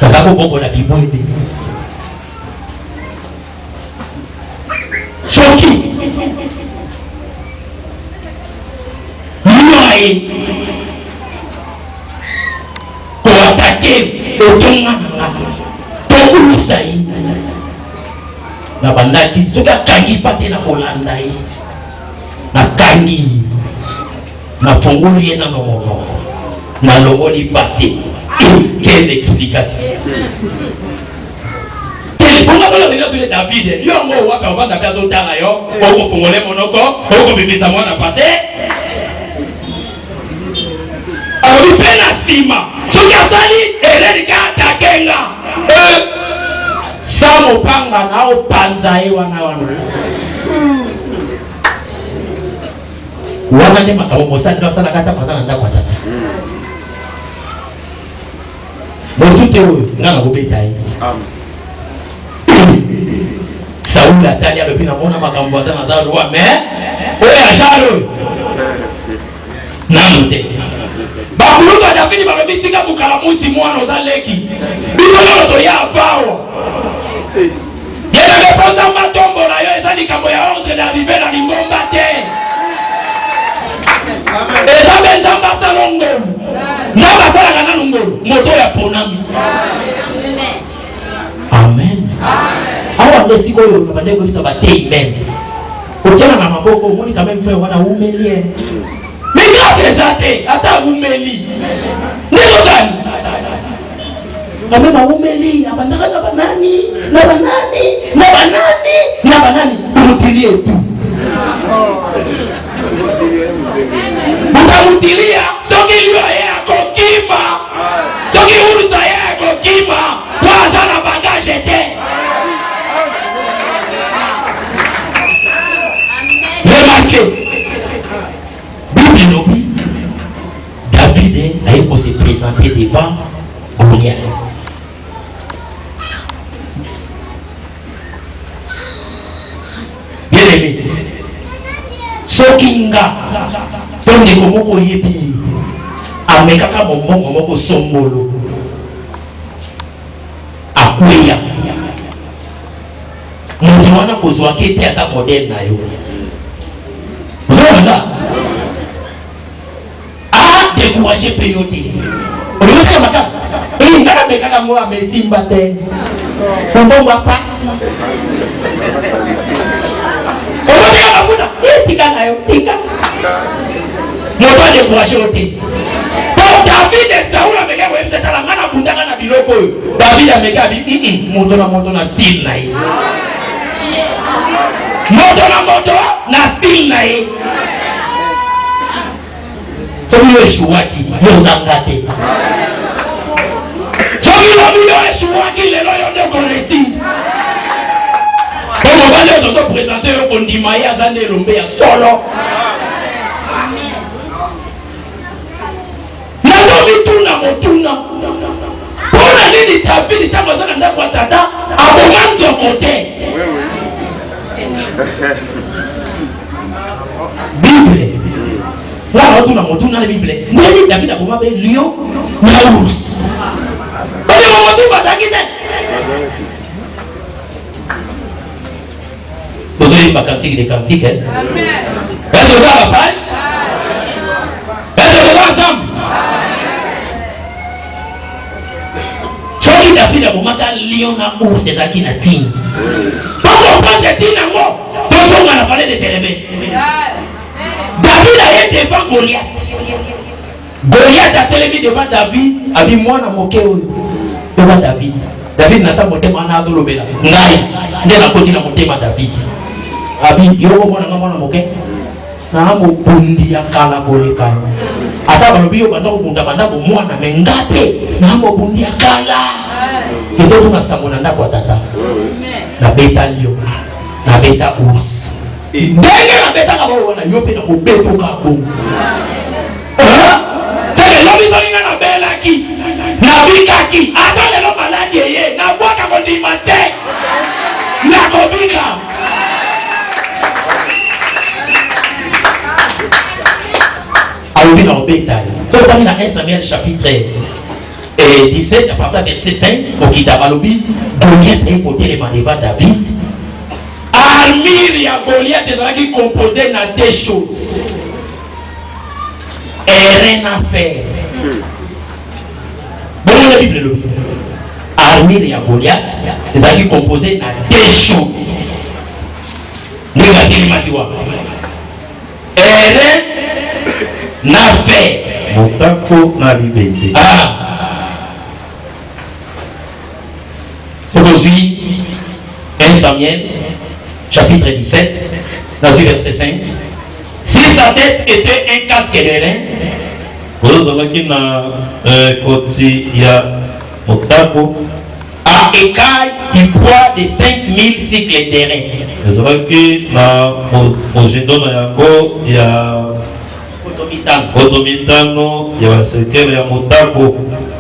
nazala kobongola bibwede soki mwaye koatake otonga nanga tokulusa ye na bandaki soki akangi pate na kolanda ye nakangi nafungoli ye na nomono nalongoli pate. Quelle explication? Pourquoi vous avez David? Yo ngo waka wanda pyazo tala yo, oko fungole monoko, oko bibisa mwana pate. Ari pena sima. Suka sali erika takenga. Samo panga nao panza e wana. Wana ni makamo mosali na sana kata pasana ndako tata. Mosute oyo ngana kobeta ye. Saul atali alobi na mona makambo ata na za roi mais oyo ya jalo nanu te bakuluka David balobitika bukalamusi mwana ozaleki bino to ya vao yena beponza matombo na yo ezali kambo ya ordre d'arriver na lingomba te eza benzamba salongo na basala na lungolo moto ya ponami amen awa ndesi koyo bandeko bisa batei men ochana na maboko moni quand même frère wana umelie mais grâce ezate ata umeli ndio gani kama umeli abandaka na banani umutilie tu utamutilia soki liyo yako kima soki urusa yako kima waza na bagage te remarquez Bible David a eu se présenter devant Goliath. Bien aimé, sokinga tonde komoko yebi amekaka momongo moko sombolo akweya mutu wana kozwa kete aza modèle na yo ozomanga décourager priorité. On lui dit matin, il n'a pas de moi mais simba te. On va passer. On va dire à Bouddha, tika na yo, tika. Moi pas décourager ôté. Pour David et Saoul avec un web c'est à la mana Bouddha na biloko. David avec un moto na style na ye. Moto na style na ye. Soki yo eshuwaki yo zangate soki yo eshuwaki lelo yo nde kolesi po mobali oyo tozo présente yo kondima ye aza nde elombe ya solo nazobituna motuna mpona nini Davidi ntango aza na ndako ya tata aboma nzoko te Bible là on a monté dans la Bible mais David a commencé lion na ours on est monté pas d'acquitté vous avez ma cantique des cantiques amen est-ce que la page est-ce que ensemble soki David a commencé lion na ours c'est ça qui n'a dit pour comprendre que dit nango tout on a parlé de télévé David a été devant Goliath. Goliath a télé devant David. Abi moi na mokeo devant David. David n'a pas monté mana zolobela. Ngai, nde na koti na monté ma David. Abi yo mona ngama na moke. Na mo bundi ya kala boleka. Ata balobi yo banda kubunda banda bo mwana mengate. Na mo bundi ya kala. Kito tuna samona ndako tata. Na beta lio. Na beta urs. Ndenge na beta ka bo na yo pe na ko beto ka bo. C'est le lobi na bela ki. Na bika ki. Ata le lo maladi ye na bwaka ko di mate. Na ko bika. Aobi na beta. So dans 1 Samuel chapitre 17 à partir du verset 5 au Kitabalobi, Goliath est porté les mains devant David. Armure ya Goliath est composée de deux choses. Et rien à faire. Bon, la Bible le dit. Armure ya Goliath est composée de deux choses. Nous allons dire et rien n'a fait. Motako na libende. Ah. Aujourd'hui, 1 Samuel, chapitre 17, dans le verset 5. Si sa tête était un casque de rein, à écaille du poids de 5000 cycles de rein.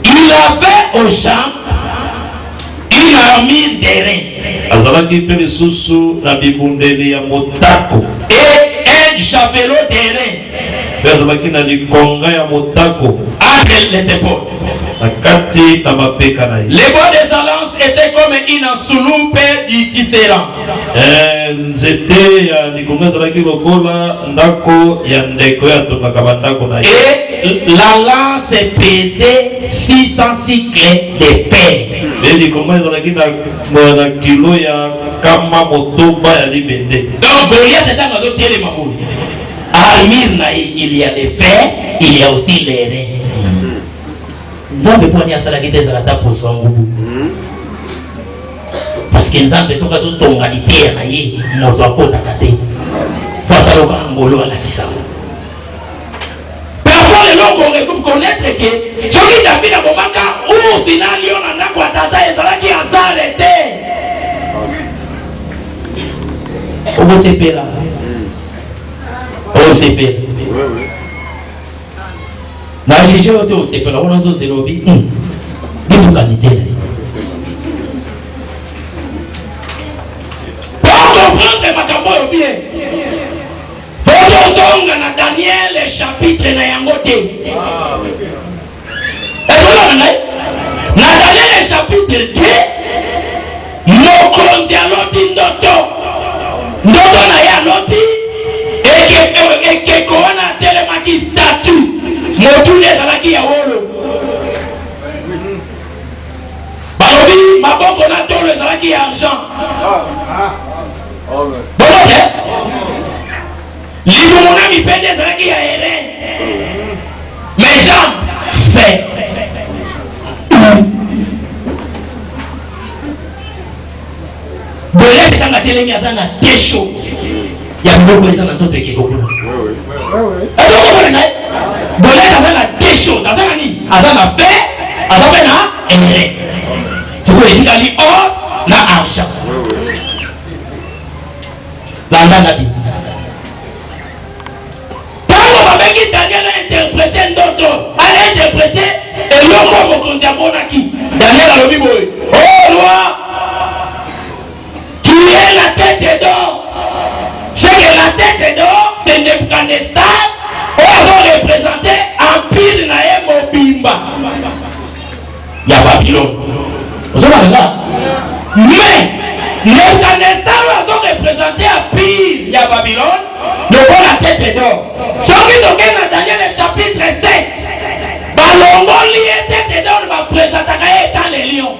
Il avait aux jambes une armure de rein. Et un javelot de rein. Bezalaki na likonga ya motako. Entre les épaules. Nakati na mapeka na ye. Les bois des alliances étaient comme une enveloppe du tisserand. Nzete ya likonga ezalaki lokola ndako ya ndeko ya tongaka bandako na ye. Et la lance pesait 600 cycles de fer. Et likonga ezalaki na kilo ya kama motoba ya libende. Donc Goliath est dans notre télé maboule. À Mirnaï, il y a les fers, il y a aussi les reins. Nzambe poni asala kite zalata poso ngubu. Parce que nzambe soka zo tonga lite na ye moto akota kate. Face à l'ongolo à la bisa. Parfois les gens qu'on connaître que soki David a bomaka ou sina liona na kwa tata ezala ki azarete. Obo sepela. Obo sepela. Na jije ote osepela wana zo zelobi bitu kanite pour comprendre makambo yo bien faut na Daniel chapitre na yango te na Daniel chapitre 2 mokonzi aloti ndoto na ya loti eke koona telemaki statut Motu ezalaki ya wolo. Balobi maboko na tolo ezalaki ya argent. Boboke. Libumu na mipende ezalaki ya eren. Mes jambes fait. Goliath kanga telemi azana deux choses. Ya mboko ezana toto ekekokuna. Goliath a deux choses. Azana fait, azana ere. Tu peux dire qu'il or na argent. Landa nabi. Tango babeki Daniel a interprété d'autres. A interprété et l'autre mokonzi ya monaki. Daniel a lobi boy. Oh roi, qui est la tête d'or? C'est que la tête d'or, c'est Nebuchadnezzar. On va représenter Empire Nae Mobimba. Il y a Babylone. Vous avez là. Mais Nebuchadnezzar va représenter Empire. Il y a Babylone. Le bon la tête d'or. Ce qui est dans Daniel chapitre 7. Balongo lié tête d'or va présenter dans les lions.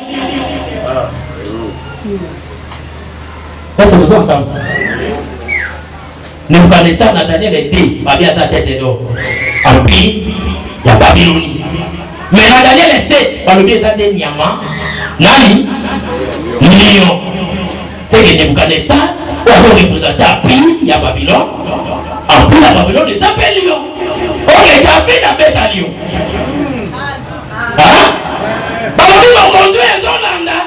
Est-ce que vous êtes ensemble? Nebuchadnezzar na Daniel était babia sa tête d'or. Empire, il y a Babylonie. Mais na Daniel 7, balobi ça des nyama, nani? Lion. C'est que Nebuchadnezzar va représenter Empire, il y a Babylone. Empire, la Babylone, il s'appelle Lion. Ok, David a bête à Lion. Hein? Balobi va conduire les Olanda.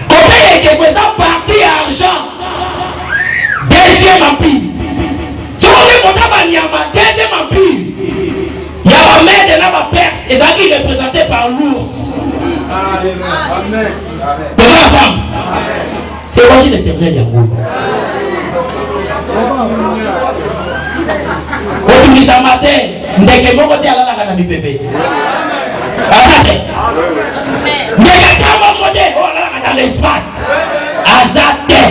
Côté il y a quelque parti argent. Deuxième empire. Deuxième empire. Il y a ma mère de la Perse. Et ça qui est représenté par l'ours. Amen. C'est moi qui l'éternel Yango. Aujourd'hui ce matin, ndeke moko te alala kana mi bébé. Azate. Ndeke moko te alala dans l'espace. Azate.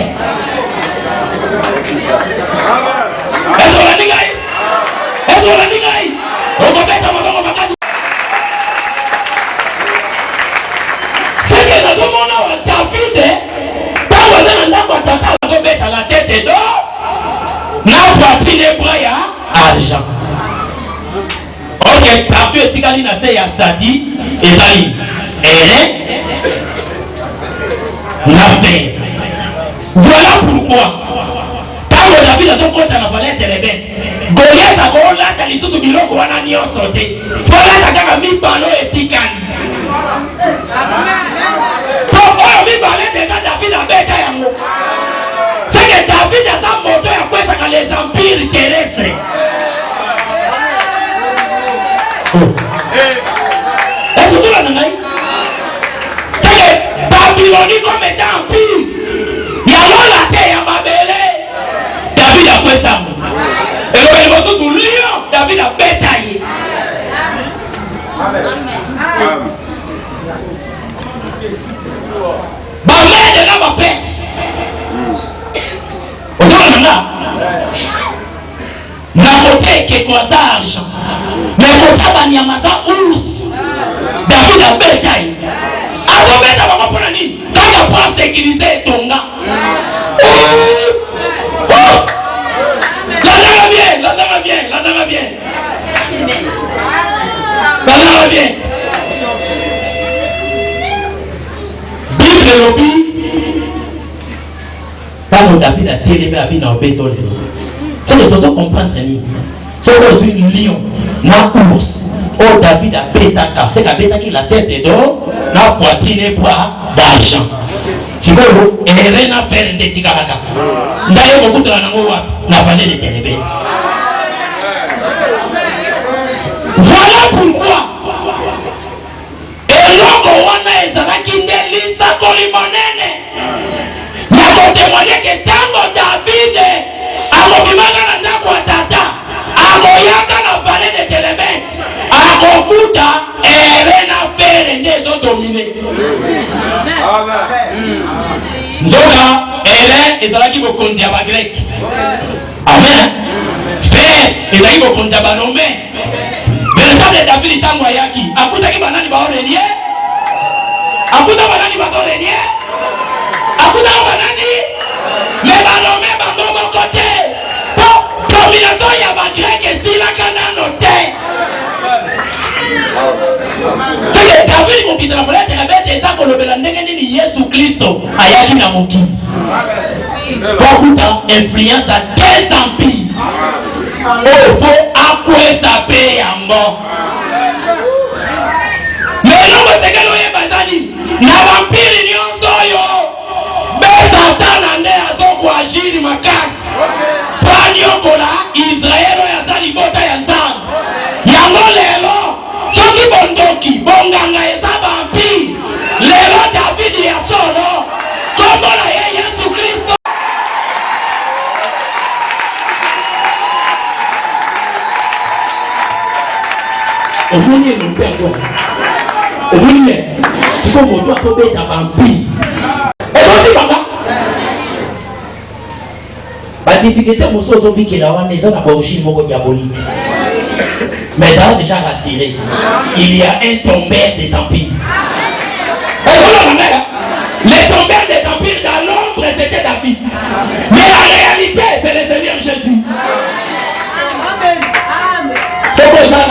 Est-ce la nigai? Est-ce la nigai? On va mettre ma makasi. C'est que dans le monde David, quand on est dans la tata, on va mettre la tête d'or. N'a pas pris les bras à argent. Ok, David est tigali na se ya stadi ezali. Voilà pourquoi. Quand David a son compte à la valette de l'ébène, Goliath a collat à l'issue du bureau qu'on a mis en sauté. Voilà la gamme mi ballon et tigani. Pourquoi mi ballon déjà David a bête à Yango? C'est que David a sa moto et après ça les empires terrestres. Est-ce que tu l'as dit? C'est que Babylone comme étant empire. Il y a la terre à Babylone. David a fait ça. Et le lion, David a Nanga. Na côté que quoi ça argent. Mais côté banyamaza ours. David a bétail. Alors beta va comprendre ni. Quand il prend sécuriser ton gars. La dame vient, la dame vient, la dame vient. La dame vient. Bible lobby. Quand David a télé à bien en béton. C'est que tu dois comprendre ni. C'est aujourd'hui lion, na ours. Oh David a bétaka. C'est qu'à bétaki la tête est d'or, la poitrine et bois d'argent. Si vous avez rien à faire de tikaraka. D'ailleurs, beaucoup de la langue n'a pas de télé. Voilà pourquoi. Et l'homme wana ezalaki nde lisa kolimonene. Na kotémoigner que tango David akobimaka na ndako ya tata, akoyaka na vallée de Télémètre, akokuta ere na fere nde ezodomine. Nzoka ere ezalaki bokonzi ya bagrek. Amen. Fer ezalaki bokonzi ya banome. Véritable David ntango ayaki akutaki banani baorelie, akuta banani baorelie, akuta banani mais banome bango côté. Domination ya bagrek esilaka nano te. C'est que David mokita na molete na bete eza kolobela ndenge nini Yesu Kristo ayaki na mokili. Wakuta influence à 2 empires. Oh, faut akwesa pe yango. Lelo mosekelo ye bazali na vampiri nyonso yo. Besatana nde azokuashiri makasi. Panyokola Israelo ya zali bota ya nzambe. Yango lelo soki bondoki bonganga eza vampire. Lelo David ya solo kombo na ye Yesu Kristo. Omoni mpeko. Omoni siko moto akobeta vampire. Ozi banga. La difficulté mosozo bikela wana eza na origine moko diabolique. Mais ça a déjà rassuré. Il y a un tombeur des empires. Les tombeurs des empires dans l'ombre c'était David. Mais la réalité c'est le Seigneur Jésus. C'est pour ça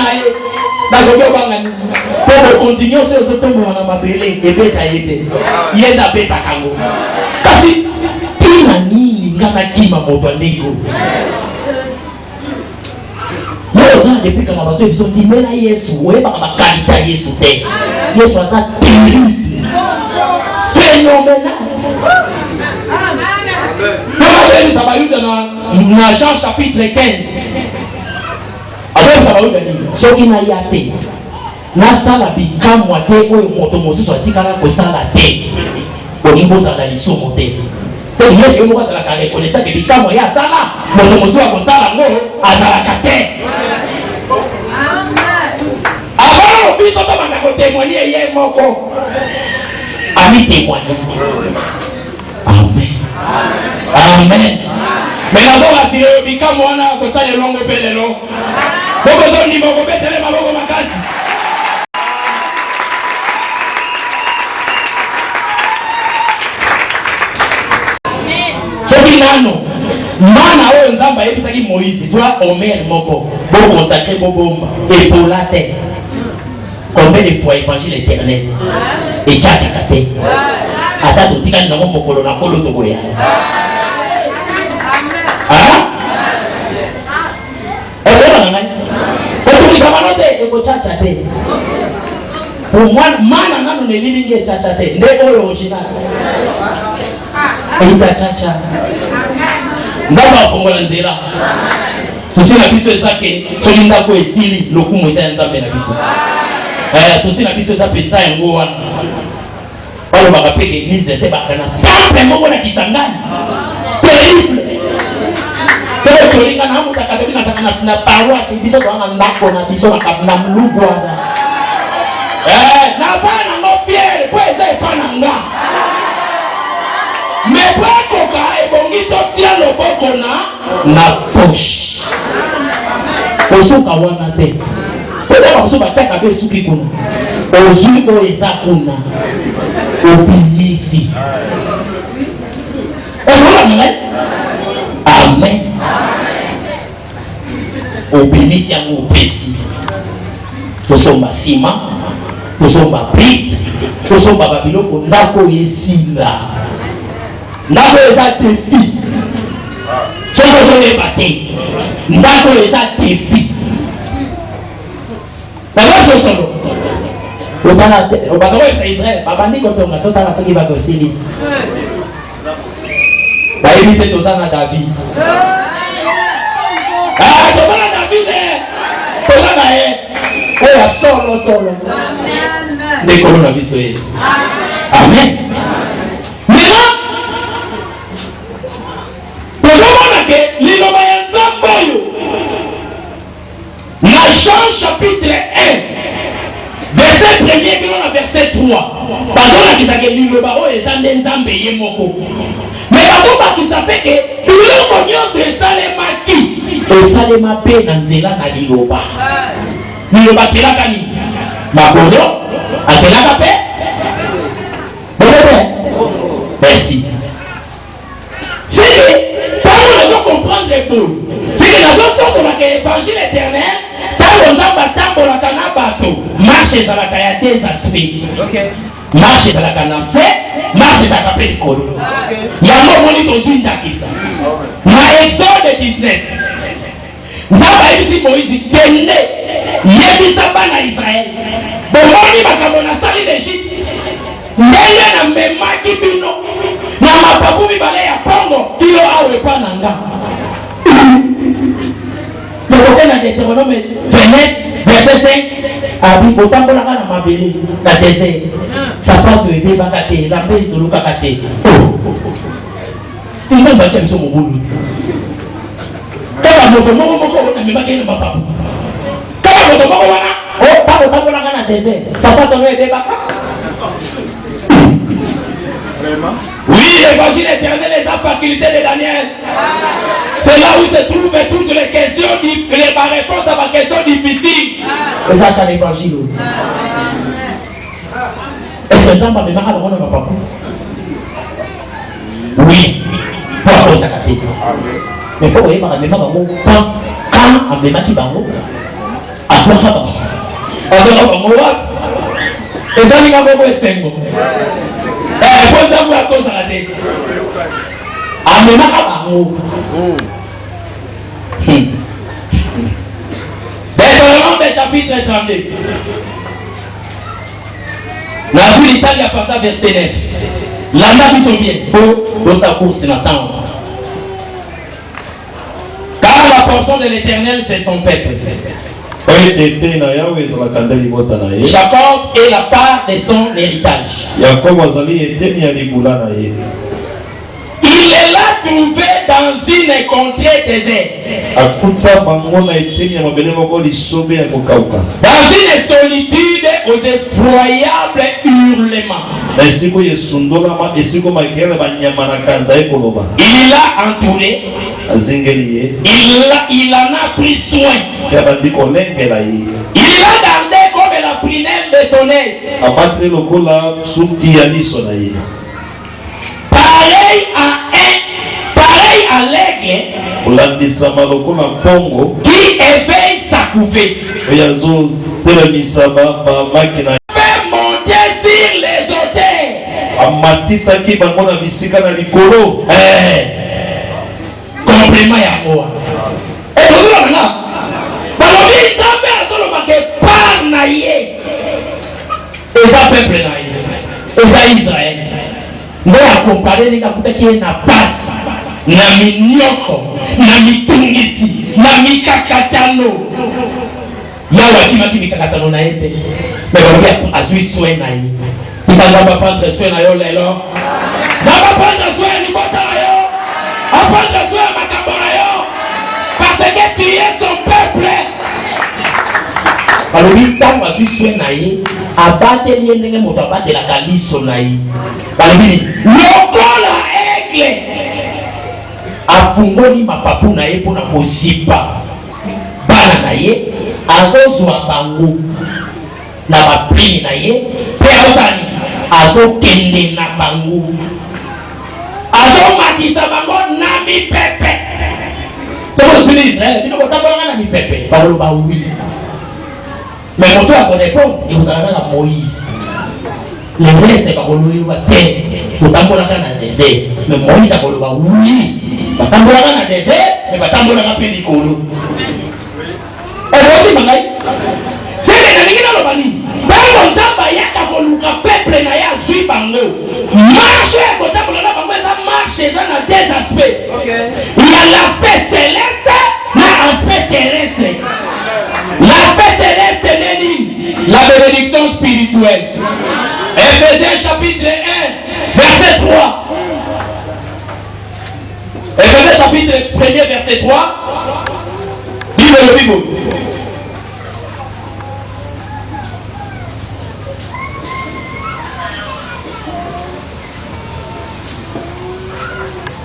pour continuer ce tombe na mabele et beta yete. Yenda beta kango. Kasi tina nini ngana kima moto ndeko. Nous depuis que nous avons dit mais là Yesu ouais pas ma qualité Yesu te. Yesu a ça terrible. Phénoménal. Amen. Ça va lui dans Jean chapitre 15. Alors ça va lui dire soki na yate. Na sala bikamwa te oyo moto mosusu atikala ko sala te. Olimbo za lisumu te. C'est Yesu moko sala ka reconnaître que bikamwa ya sala moto mosusu ko sala ngo azala ka te. Avant biso to bana ko témoigner ye moko. Ami témoigner. Amen. Amen. Mais la voix a tiré bikamwa na ko sala longo belelo. Boko zo ni moko betele maboko makasi. Nano mana oyo nzamba yebisaki Moïse soit Omer moko bon consacré bobomba et pour la terre combien de fois évangile éternel et tchacha kate ata totika nango mokolo na kolo to boya ah est-ce ngai ko to kamanote e ko tchacha te pour moi mana nano ne lilinge tchacha te nde oyo original et tchacha nzamba afongola nzela sosi na biso ezake soki ndako esili lokumu eza ya nzambe na biso sosi na biso eza penza yango wana balobaka mpe l'église esebaka na temple moko na Kisangani terrible soki tolinga na mutaka toki na paroisse biso toanga ndako na biso na mulugu wana naza nango fiere po eza epa na nga mais po akoka ebongi totia loboko na na poche. Osoka wana te. Peut-être que osoka tchaka be suki kuna. Ozui o eza kuna. Obimisi. Amen. Amen. Obimisi ya mopesi. Tosomba sima, tosomba brique, tosomba babiloko ndako yesinga. Ndako eza défi. Soko zoyeba te. Ndako eza défi. Baba sosolo. Obana wa Israël, babandi kotonga totala soki bakosilisi. Bayebi te tozana David. Tozana David tozana oya solo. Ndekolo na biso Yesu. Amen. Maintenant, tozomona ke liloba ya Nzambe oyo na Jean chapitre 1 verset 1er kino na verset 3 bazolakisa ke liloba oyo eza nde Nzambe ye moko. Mais bazobakisa mpe ke biloko nyonso esalema mpe na nzela na liloba. Liloba akelaka nini? Makolo akelaka mpe merci. C'est ntango nazokomprendre eboye seke nazososolaka évangile éternel ntango Nzambe atambolaka na bato marche ezalaka ya deux aspects. Marche ezalaka na se, marche ezalaka mpe likolo. Yango omoni tozwi ndakisa na Exode 19 Nzambe ayebisi Moïse kende yebisa bana Israel bomoni makambo nasali l'Egypte ndenge namemaki bino na mapapu mibale ya pongo kilo awe epa na nga. Lokote na Deutéronome 29 verset 5 abi otambolaka na mabele na désert sapato ebebaka te lambe ezolukaka te. Sinzo mbatia biso mobulu kaka moto moko namemaki na mapapu kaka moto moko wana ntango otambolaka na désert sapato no ebebaka. Oui, l'évangile éternel est la faculté de Daniel. C'est là où se trouvent toutes les questions, les réponses à ma question difficile. C'est ça qu'est l'évangile. Est-ce que Nzambe amemaka bango na mapapu? Oui. Pour akosa kate. Mais faut oyeba amema bango quand amemaki bango aswaka bango. Aswaka bango wapi? Ezalinga bongo esengo. Pour Nzambe akosa kate. Amemaka bango. Deutéronome chapitre 32. La vie d'Italie à partir verset 9. L'anda qui sont bien. Pour sa course n'attend. Car la portion de l'Éternel c'est son peuple. Jacob est la part de son héritage. Il est là trouvé dans une contrée déserte. Dans une solitude aux effroyables hurlements. Il l'a entouré. Il en a pris soin. Il l'a gardé comme la prunelle de son œil. Pareil à l'aigle qui éveille sa couvée. Fait monter sur les hauteurs. Complément ya moi. Et vous là. Balobi Nzambe azolobaka par na ye. Eza peuple na ye. Eza Israël. Ndo akompare nika kutaki na pasi, na minyoko, na mitungisi, na mikakatano. Yawa kimaki mikakatano na ete. Mais balobi azui soin na ye. Nzambe prendre soin na yo lelo. Nzambe prendre soin ni bota na yo. Prendre soin makambo na yo. Parce que tu es son peuple. Balobi ntango azwi soin na ye abateli ye ndenge moto abatelaka liso na ye. Balobi lokola aigle afungoli mapapu na ye mpona kozipa bana na ye azozwa bango na baprime na ye mpe azani azokende na bango azomatisa bango na mipepe soki tuni Israele bino kotambolanga na mipepe bakoloba wi mais moto akorépondre ekozala kaka Moïse le reste bakoloyeba te kotambolaka na désert mais Moïse akoloba wi batambolaka na désert mais batambolaka mpe likolo okotima ngai sele nalingi naloba nini ntango nzambe ayaka koluka peuple na ye azwi bango marche ya kotambola na bango eza marche eza na deux aspects il y a l'aspect céleste na aspect terrestre. L'aspect céleste n'est ni la bénédiction spirituelle. Éphésiens chapitre 1 verset 3. Éphésiens chapitre 1 verset 3. Dis le Bible.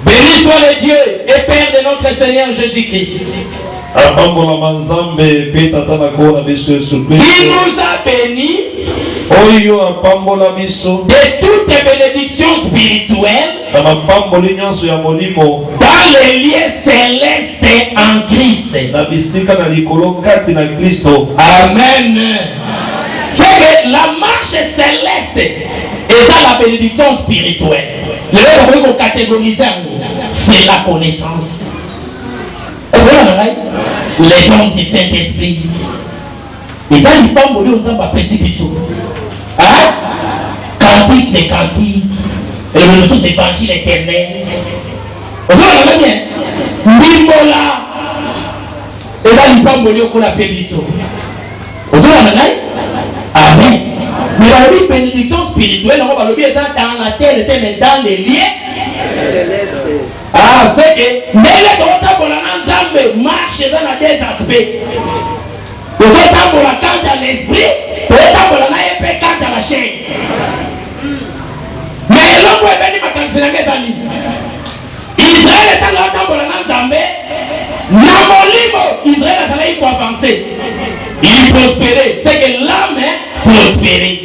Béni soit le Dieu et Père de notre Seigneur Jésus-Christ. Il nous a bénis de toutes les bénédictions spirituelles dans les lieux célestes en Christ. Amen. C'est que la marche céleste est dans la bénédiction spirituelle. C'est la connaissance. Les dons du Saint-Esprit. Et ça, il faut mourir aux hommes précipitation. Hein? Cantique des cantiques. Révolution d'évangile éternel. Vous voyez bien? Bimbola. Et là, il faut mourir au pébisso. Vous voyez bien? Amen. Mais la bénédiction spirituelle, on va le dire dans la terre, mais dans les lieux célestes. Ah, c'est que mais les gens marche dans deux aspects. Les gens quant à l'esprit, les gens quant à la chair. Mais l'homme est venu à mes amis. Israël est en train de Nzambé. Israël est en train d'avancer. Il prospérait. C'est que l'âme prospérait.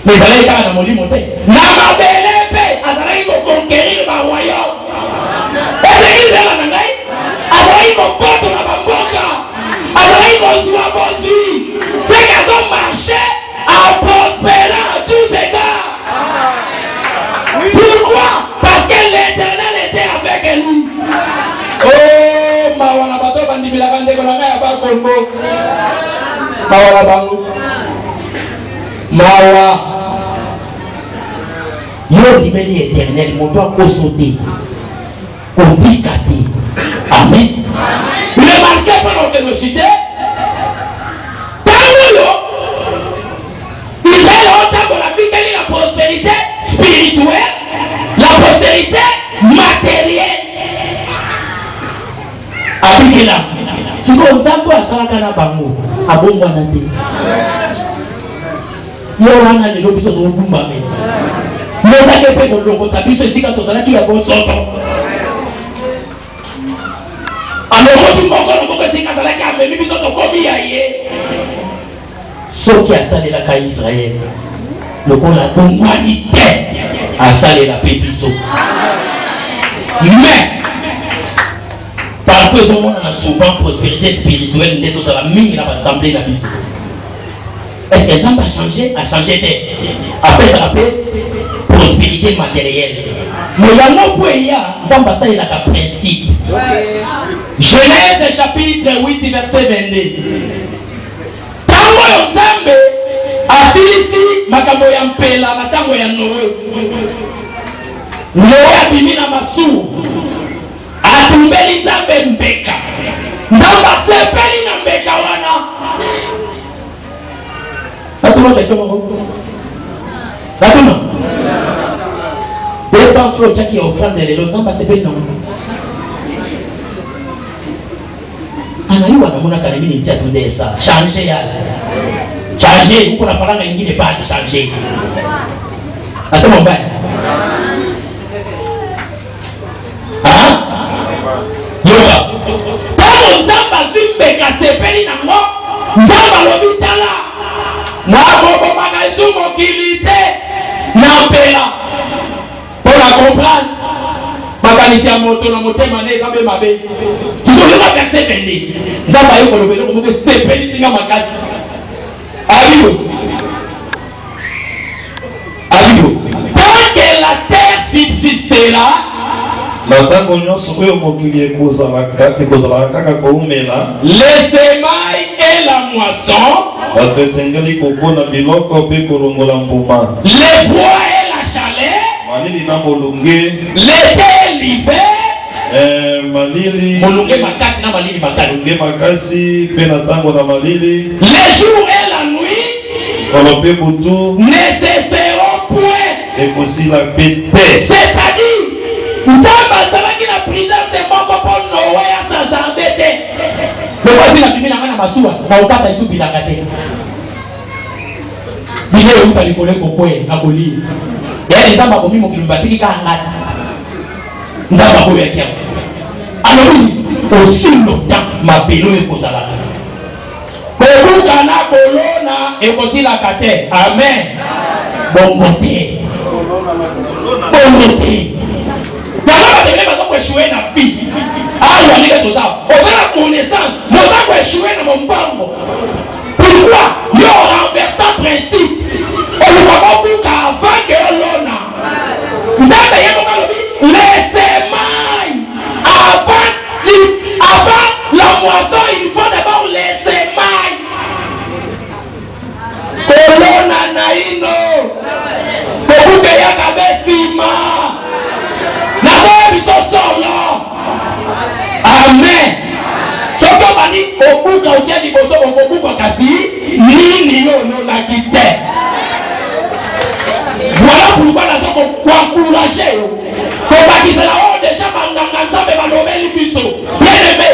Mais Israël est en train de monter. Namabele, Azaraï va conquérir le royaume. C'est qu'elles ont marché à prospérer à tous égards. Pourquoi? Parce que l'Éternel était avec lui. Oh, Mawana Bato Bandibila Bandekolanga Yaba Kongo. Mawana Bango. Mawa. Yo dimeli éternel, mon doigt sauter. Amen. Remarquez pendant que nous citons, Israël a autant la prospérité spirituelle, la prospérité matérielle. Avec là, si vous avez un salakana bango, à bon manate. Il y a un an de l'objet de Rumbame. Il y a un peu de l'objet de l'objet de l'objet. Ce qui a salé la caille Israël, le bon la humanité a salé la pépiso. Mais, parfois, on a souvent prospérité spirituelle, on est tous à la mine, on a assemblé la mission. Est-ce que l'exemple a changé? A changé d'aide. Après, ça s'appelle prospérité matérielle. Mais il y a un point, il y a un principe. Genèse chapitre 8 verset 22. Tango ya Nzambe asilisi makambo ya mpela matango ya Noe. Noe abimi na masu. Atumbeli Nzambe mbeka. Nzambe asepeli na mbeka wana. Natuna kesoma huko. Natuna. 200 francs chaki offrande lelo Nzambe asepeli na mbeka. Anaiwa na muna kanemi ni tatu desa changer yale changer huko na paranga nyingine pale changer asema mbaya makanisi moto na motema ne zambe mabe tiko yoka verset 22 nzamba yo kolobelo ko moke sepeli singa makasi ayo tant que la terre subsistera na tango nyonso oyo mokili ekozala kaka koumela le semaille et la moisson bato esengeli kokona biloko mpe kolongola mbuma le bois et la chaleur malili na molunge l'été et l'hiver malili molunge makasi na malili makasi molunge makasi mpe na tango na malili le jour et la nuit kolo mpe butu ne cesseront point ekosila mpe te c'est-à-dire nzambe azalaki na prudence moko mpo nowe asazambe te lokosi na bimi na ngai na masuwa na okata esupilaka te bile euta likolo ekokwe na kolia yaani nzambe akomi mokili batiki kaka ngati nzambe akoyaki yango alobi osilo ta mabelo ekozalaka kobuka na kolona ekosilaka te amen bongo te bongo te yango batebele baza koeshue na vie awa ndenge toza oza na connaissance moza koeshue na mombango pourquoi yo renversa principe oluka kobuka avant ke olona nzambe ye moko alobi laissez-moi avant la moisson il faut d'abord laissez-moi kolona na ino kobuka yaka besima amen soki obani kobuka otia liboso okobuka kasi nini yo olonaki te voilà pourquoi nazo koencourage yo kobakisela oyo deja banganga nzambe balobeli biso bien aimé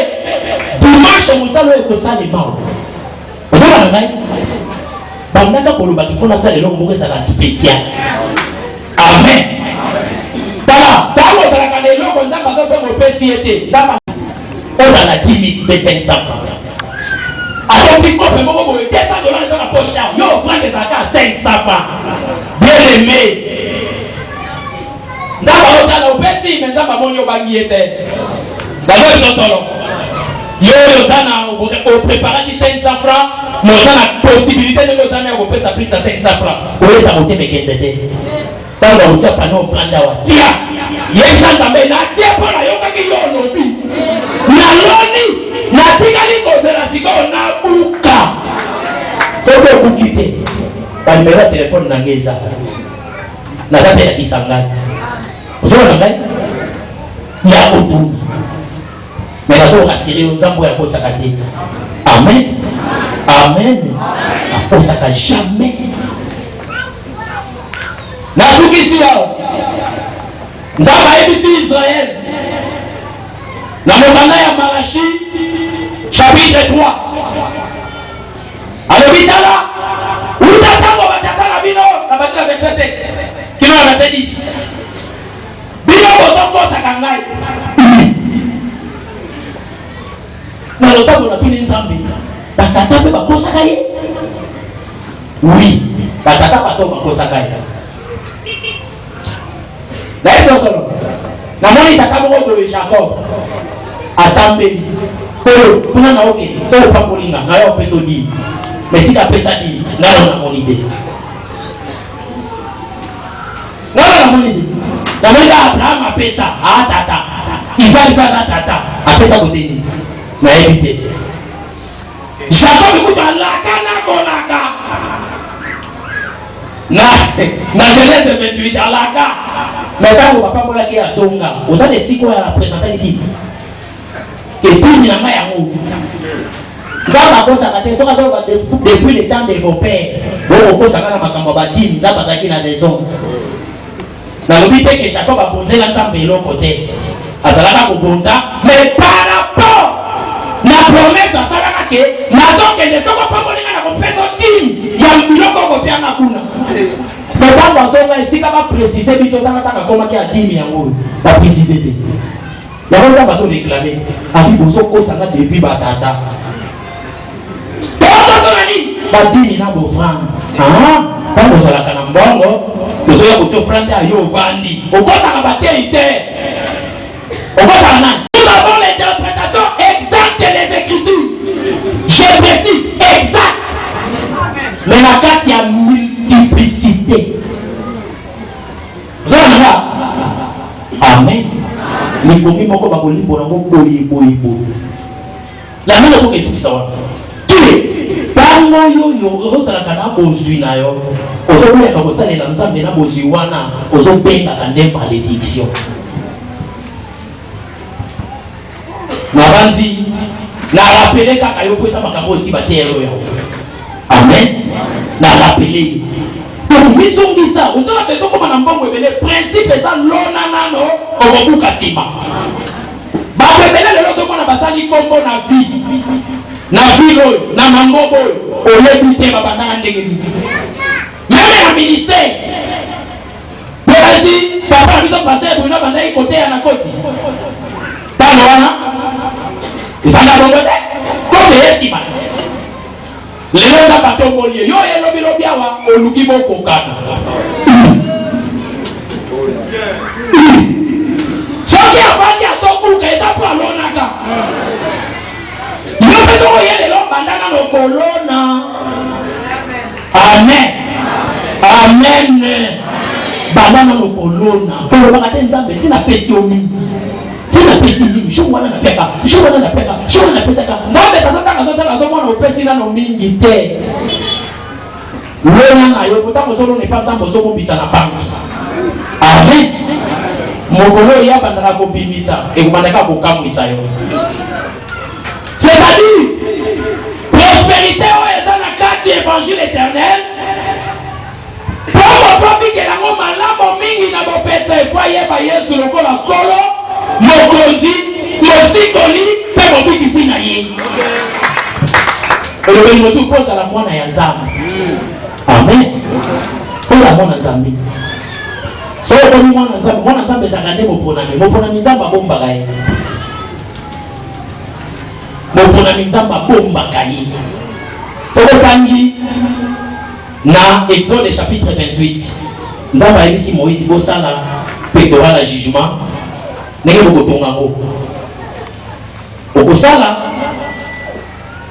dimanche mosala oyo ekosalema ozobana ngai bandaka kolobaki mpo nasala eloko moko ezala spécial amen tala ntango ozalaka na eloko nzambe azosonga opesi ye te nzambe ozala 10 000 mpe 500 francs atombi kope moko boye $200 eza na poche yao yo franc ezalaka 500 francs bien aimé nzambe ozala opesi me nzambe amoni obangi ye te bazo ezosolo yo oyo oza na opreparaki 500 francs me oza na possibilité ndenge oza na ya kopesa plus ya 500 francs oyesa motemekenze te ntango autia pano ofranda awa tia yesa nzambe natia mpo nayokaki yo olobi naloni natikali kozela sikoyo nabuka soki obuki te banimero ya telefone na ngai eza naza mpe nakisa ngai ozomona ngai ya kotuna me nazorasire yo nzambe oyo akosaka te amen amen akosaka jamais nasukisi yao nzambe ayebisi Israel na mokanda ya Malachi chapitre 3 alobi tala uta tango batata na bino na batela verset 7 kino na verset 10 bino bozokosaka ngai na losambo natuni nzambe batata mpe bakosaka ye oui batata baso bakosaka ye nayebiosolo namoni tata moko boye Jacob asambeli oyo kuna na oke so opambolinga nayo opesa odini mesika apesa dini ngana namoni te ngana namoni te namoni ka Abraham apesa atata Isaki mpe aza tata apesa koteni nayebi te Jacob ekuta alaka nakolaka na Genèse 28 alaka metango bapambolaki ya songa oza na esika oyo apresentaki dini etini na ngai yango nzambe akosaka te soki azoba depuis le temps de vos pères oyo okosaka na makambo ya badini nzambe azalaki na raison nalobi te ke Jacob abonzela nzambe eloko te azalaka kobonza mais par rapport na promesse asalaka ke nazokende soko pambolinga na kopesa dini ya biloko okopianga kuna metango azonga esika baprécise biso tanataka akomaki ya dini yango oyo baprécise te yango nzambe azoreklame aki bozokosanga depuis batata tozozonani badini na bofrande ntango ozalaka na mbongo tozoya kotia ofrande ayo ovandi okosaka batei te Nous avons l'interprétation exacte des Écritures. Je précise, exact. Mais la carte, il y a multiplicité. Vous avez là? Amen. Les commis m'ont comme aboli pour l'amour boy. La même chose que ce qui s'en tango yo osala kana bozwi na yo ozokoyaka kosalela nzambe na bozwi wana ozobengaka nde malédiction na banzi na rapele kaka yo po eza makambo osi batero yao amen na rapele donc bisongisa ozala bezo koma na mbongo ebele principe eza lona nano okobuka nsima bato ebele lelo ozomona basali kombo na vie na ville na mangobo oyebi te babandaka ndenge nini meme na ministère pokasi papa na biso paster bruno bandaki koteya na koti tano wana ezanga bongo te kote yesima lelo na batomboli yo elobilobi awa oluki bokokana soki avandi azokuka eza po alonaka yo mpe soko ye lelo bandana lokolona amen amen bandana lokolona kolobaka te nzambe sinapesi yo mingi tinapesi mingi jour wana napeka napesaka nzambe tazotanga azomona opesi nano mingi te lona na yo potanga ozolona epa nzambe ozobombisa na banki amen mokolo oyo abandaka kobimisa ekobandaka kokamwisa yo. C'est-à-dire, prospérité est dans la carte de l'évangile éternel. Pour mon papi qui est là, mon malade, mingi na bo pète, foyer ba yesu lokola kolo, mokonzi, mosikoli, pe mo biki fina ye. Et le béni mosu pose à la mwana ya nzambe. Amen. Pose à mwana nzambe. So ko ni mwana nzambe zakande moponami nzamba bomba gaye. Moponami nzamba bomba kaye. Soko tangi na Exode chapitre 28. Nzamba yebisi Moïse bosala pectoral à jugement. Nenge bokotonga ngo. Okosala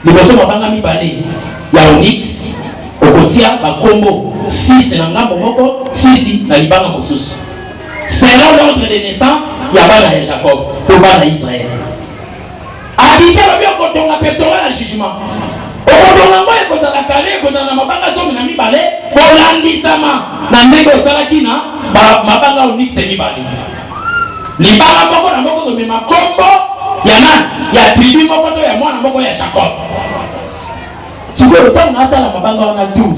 liboso mabanga mibale ya onyx okotia bakombo 6 na ngambo moko 6 na libanga mosusu. Selon l'ordre de naissance ya bana ya Jacob pour bana Israël. Habité le bien quand on a pectoral à jugement. Okotonga ngo ekozala kale ekozala na mabanga zomi na mibale kolandisama na ndenge osalaki na mabanga onyx mibale. Libanga moko na moko komema kombo ya nani ya tribu moko to ya mwana moko ya Jacob. Sikoyo ntango natala mabanga wana 12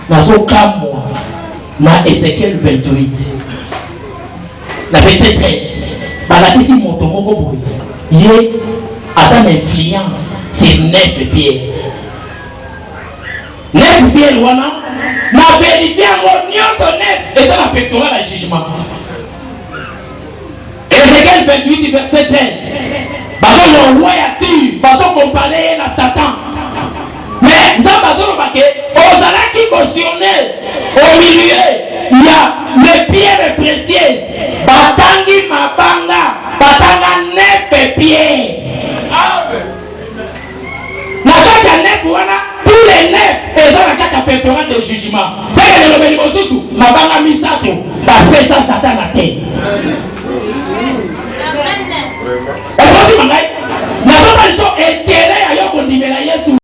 nazokamwa na Ezekiel 28 na verset 13 balakisi moto moko boye ye aza na influence sur 9 pierres. 9 pierres wana na verifie yango nyonso 9 eza na pectoral à jugement. Ezekiel 28 verset 13 bazo le roi ya tu bazo comparer na Satan. Mais nzambe azoloba ke ozalaki cautionner au milieu il y a les pierres précieuses batangi mabanga batanga 9 pierres. Na kati ya 9 wana tous les 9 eza na kati ya pectoral de jugement. C'est que le lobeli mosusu mabanga misato bapesa Satan na te. Ekosi mangai nazoba liso etere ya yo kondimela Yesu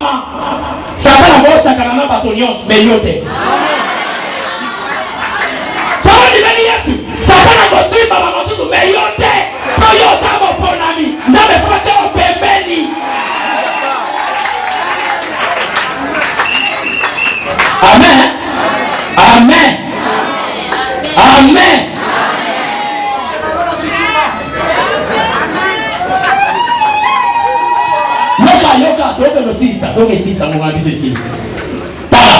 Satan abosakana na bato nyonso me yo te. Soko ndimeli Yesu Satan akosimba bamosusu me yo te. To yo oza moponami nzambe fote yo pembeni. Amen. Amen. Amen. Yoka, donc sisa mon ami ceci. Voilà.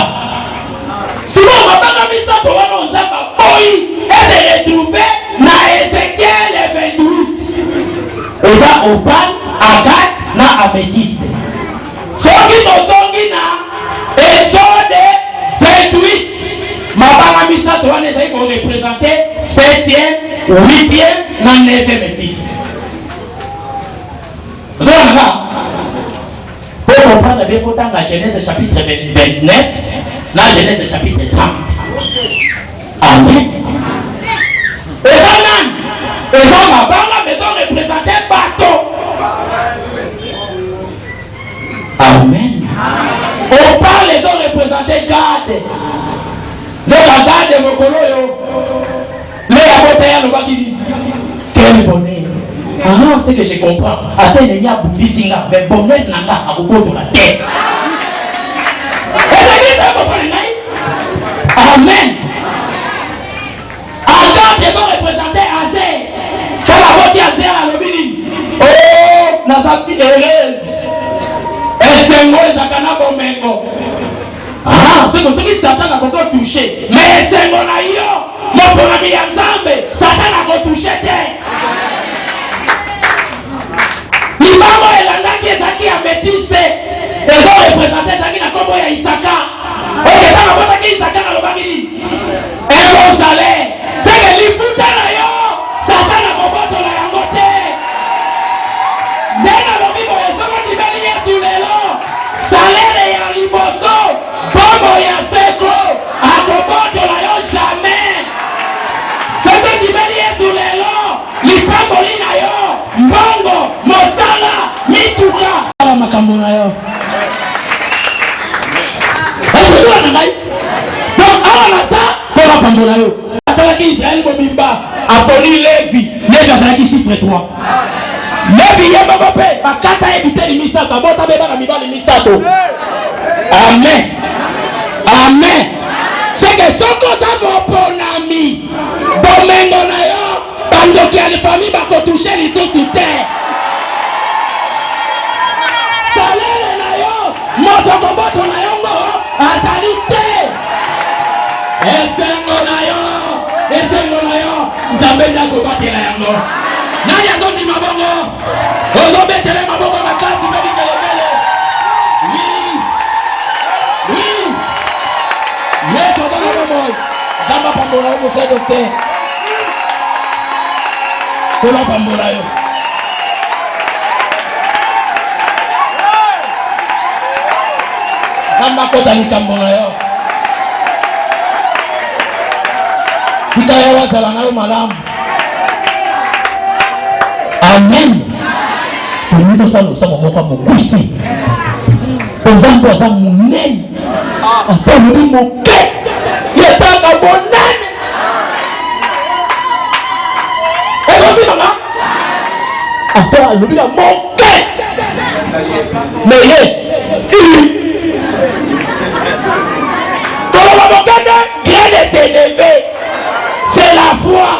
Sinon mabanga misato wana nzamba boyi et de retrouver na Ezekiel 28. Eza opal, agate na améthyste. Soki tozongi na Exode 28. Mabanga misato wana ezali ko représenter 7e, 8e na 9e fils. bien autant la Genèse chapitre 29, la Genèse chapitre 30. Amen. Et Amen. Et dans ma barre, maison représentée bateau. Amen. Au parle, les ont représenté garde. Donc la garde mon colo. Mais à côté, il y a qui dit quel bonheur. Ah, c'est que je comprends. Attends, il y a Bouddhisinga, mais bonheur n'a pas à beaucoup de la terre. Amen. Encore, ils ont représenté Azé. Quand la voix qui Azé à l'obéli. Oh, Nazapi heureuse. Et c'est moi, Zakana Bomengo. Ah, c'est comme ça que Satan a encore touché. Mais c'est mon aïe. Mon bon ami Yanzambe, Satan a encore touché. L'imam Elanda qui est qui a métissé. Ils ont représenté Zaki na Kombo ya Isaka. Ok, dans la boîte qui Isaka na l'obagili. Et bon salaire. C'est que l'ifouta na yo. Satan a combattu la yangote. Nena lobibo yesoko dibeli yesu lelo. Salaire ya liboso. Bomo ya seko. A combattu la yo jamais. C'est que dibeli yesu lelo. Lipamboli na yo. Mbongo. Mosala. Mituka. Ala makambo na yo. Donc, alors ça, pour la pandolayo. Attends, Israël Bobimba, Apoli Lévi, Lévi a dit chiffre 3. Lévi y'a pas coupé, ma kata éviter les misato, ma bota bébé la miba les misato. Amen. Amen. C'est que son côté mon bon ami, Domengo na yo, bando qui a les familles va toucher les autres sur terre. Salaire na yo, moto combattre na yo. Azalité. Esengo na yo, Nzambe ndako batela yango. Nani azondi mabongo? Ozo betele mabongo makasi bedi kelebele. Oui. Oui. Yeso bana bomoy. Dama pambola yo monsieur docteur. Kola pambola yo. Dama kota likambo na yo. Kita ya wazala na yo malamu. Amen. Tumito sa lusama mo kwa mukusi. Nzambe aza munene. Ata muri moke. Yetanga bonane. Ego sina nga. Ata alubila moke. Meye. Rien n'est élevé. C'est la foi.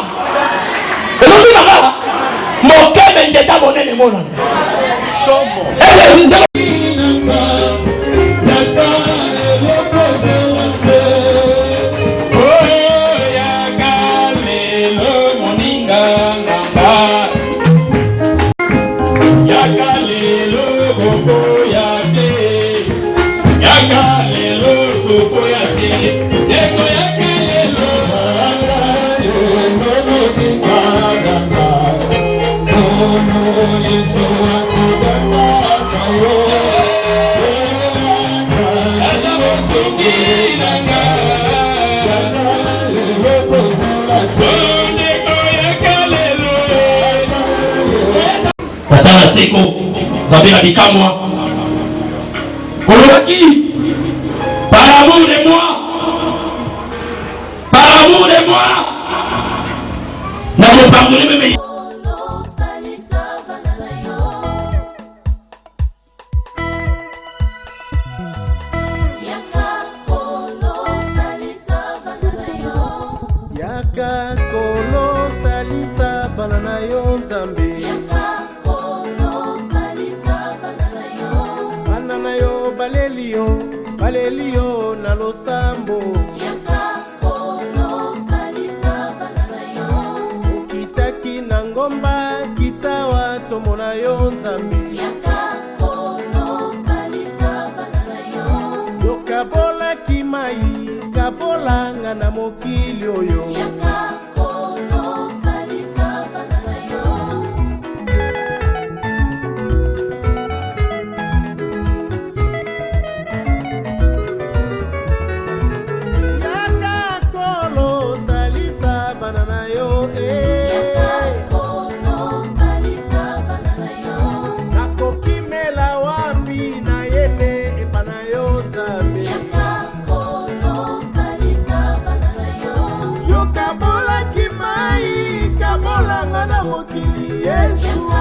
Et donc, mon cœur me jette à mon ennemi. Katana seko Zabira Dikamwa Kolowaki par amour de moi n'a pas pardonné mes Yaka kolo salisa banana yo Nzambe. Balelio na losambo. Ukitaki na ngomba kitawa tomona yo Nzambe. Yokabola kimai kabola nga na mokili oyo. mokili Yesu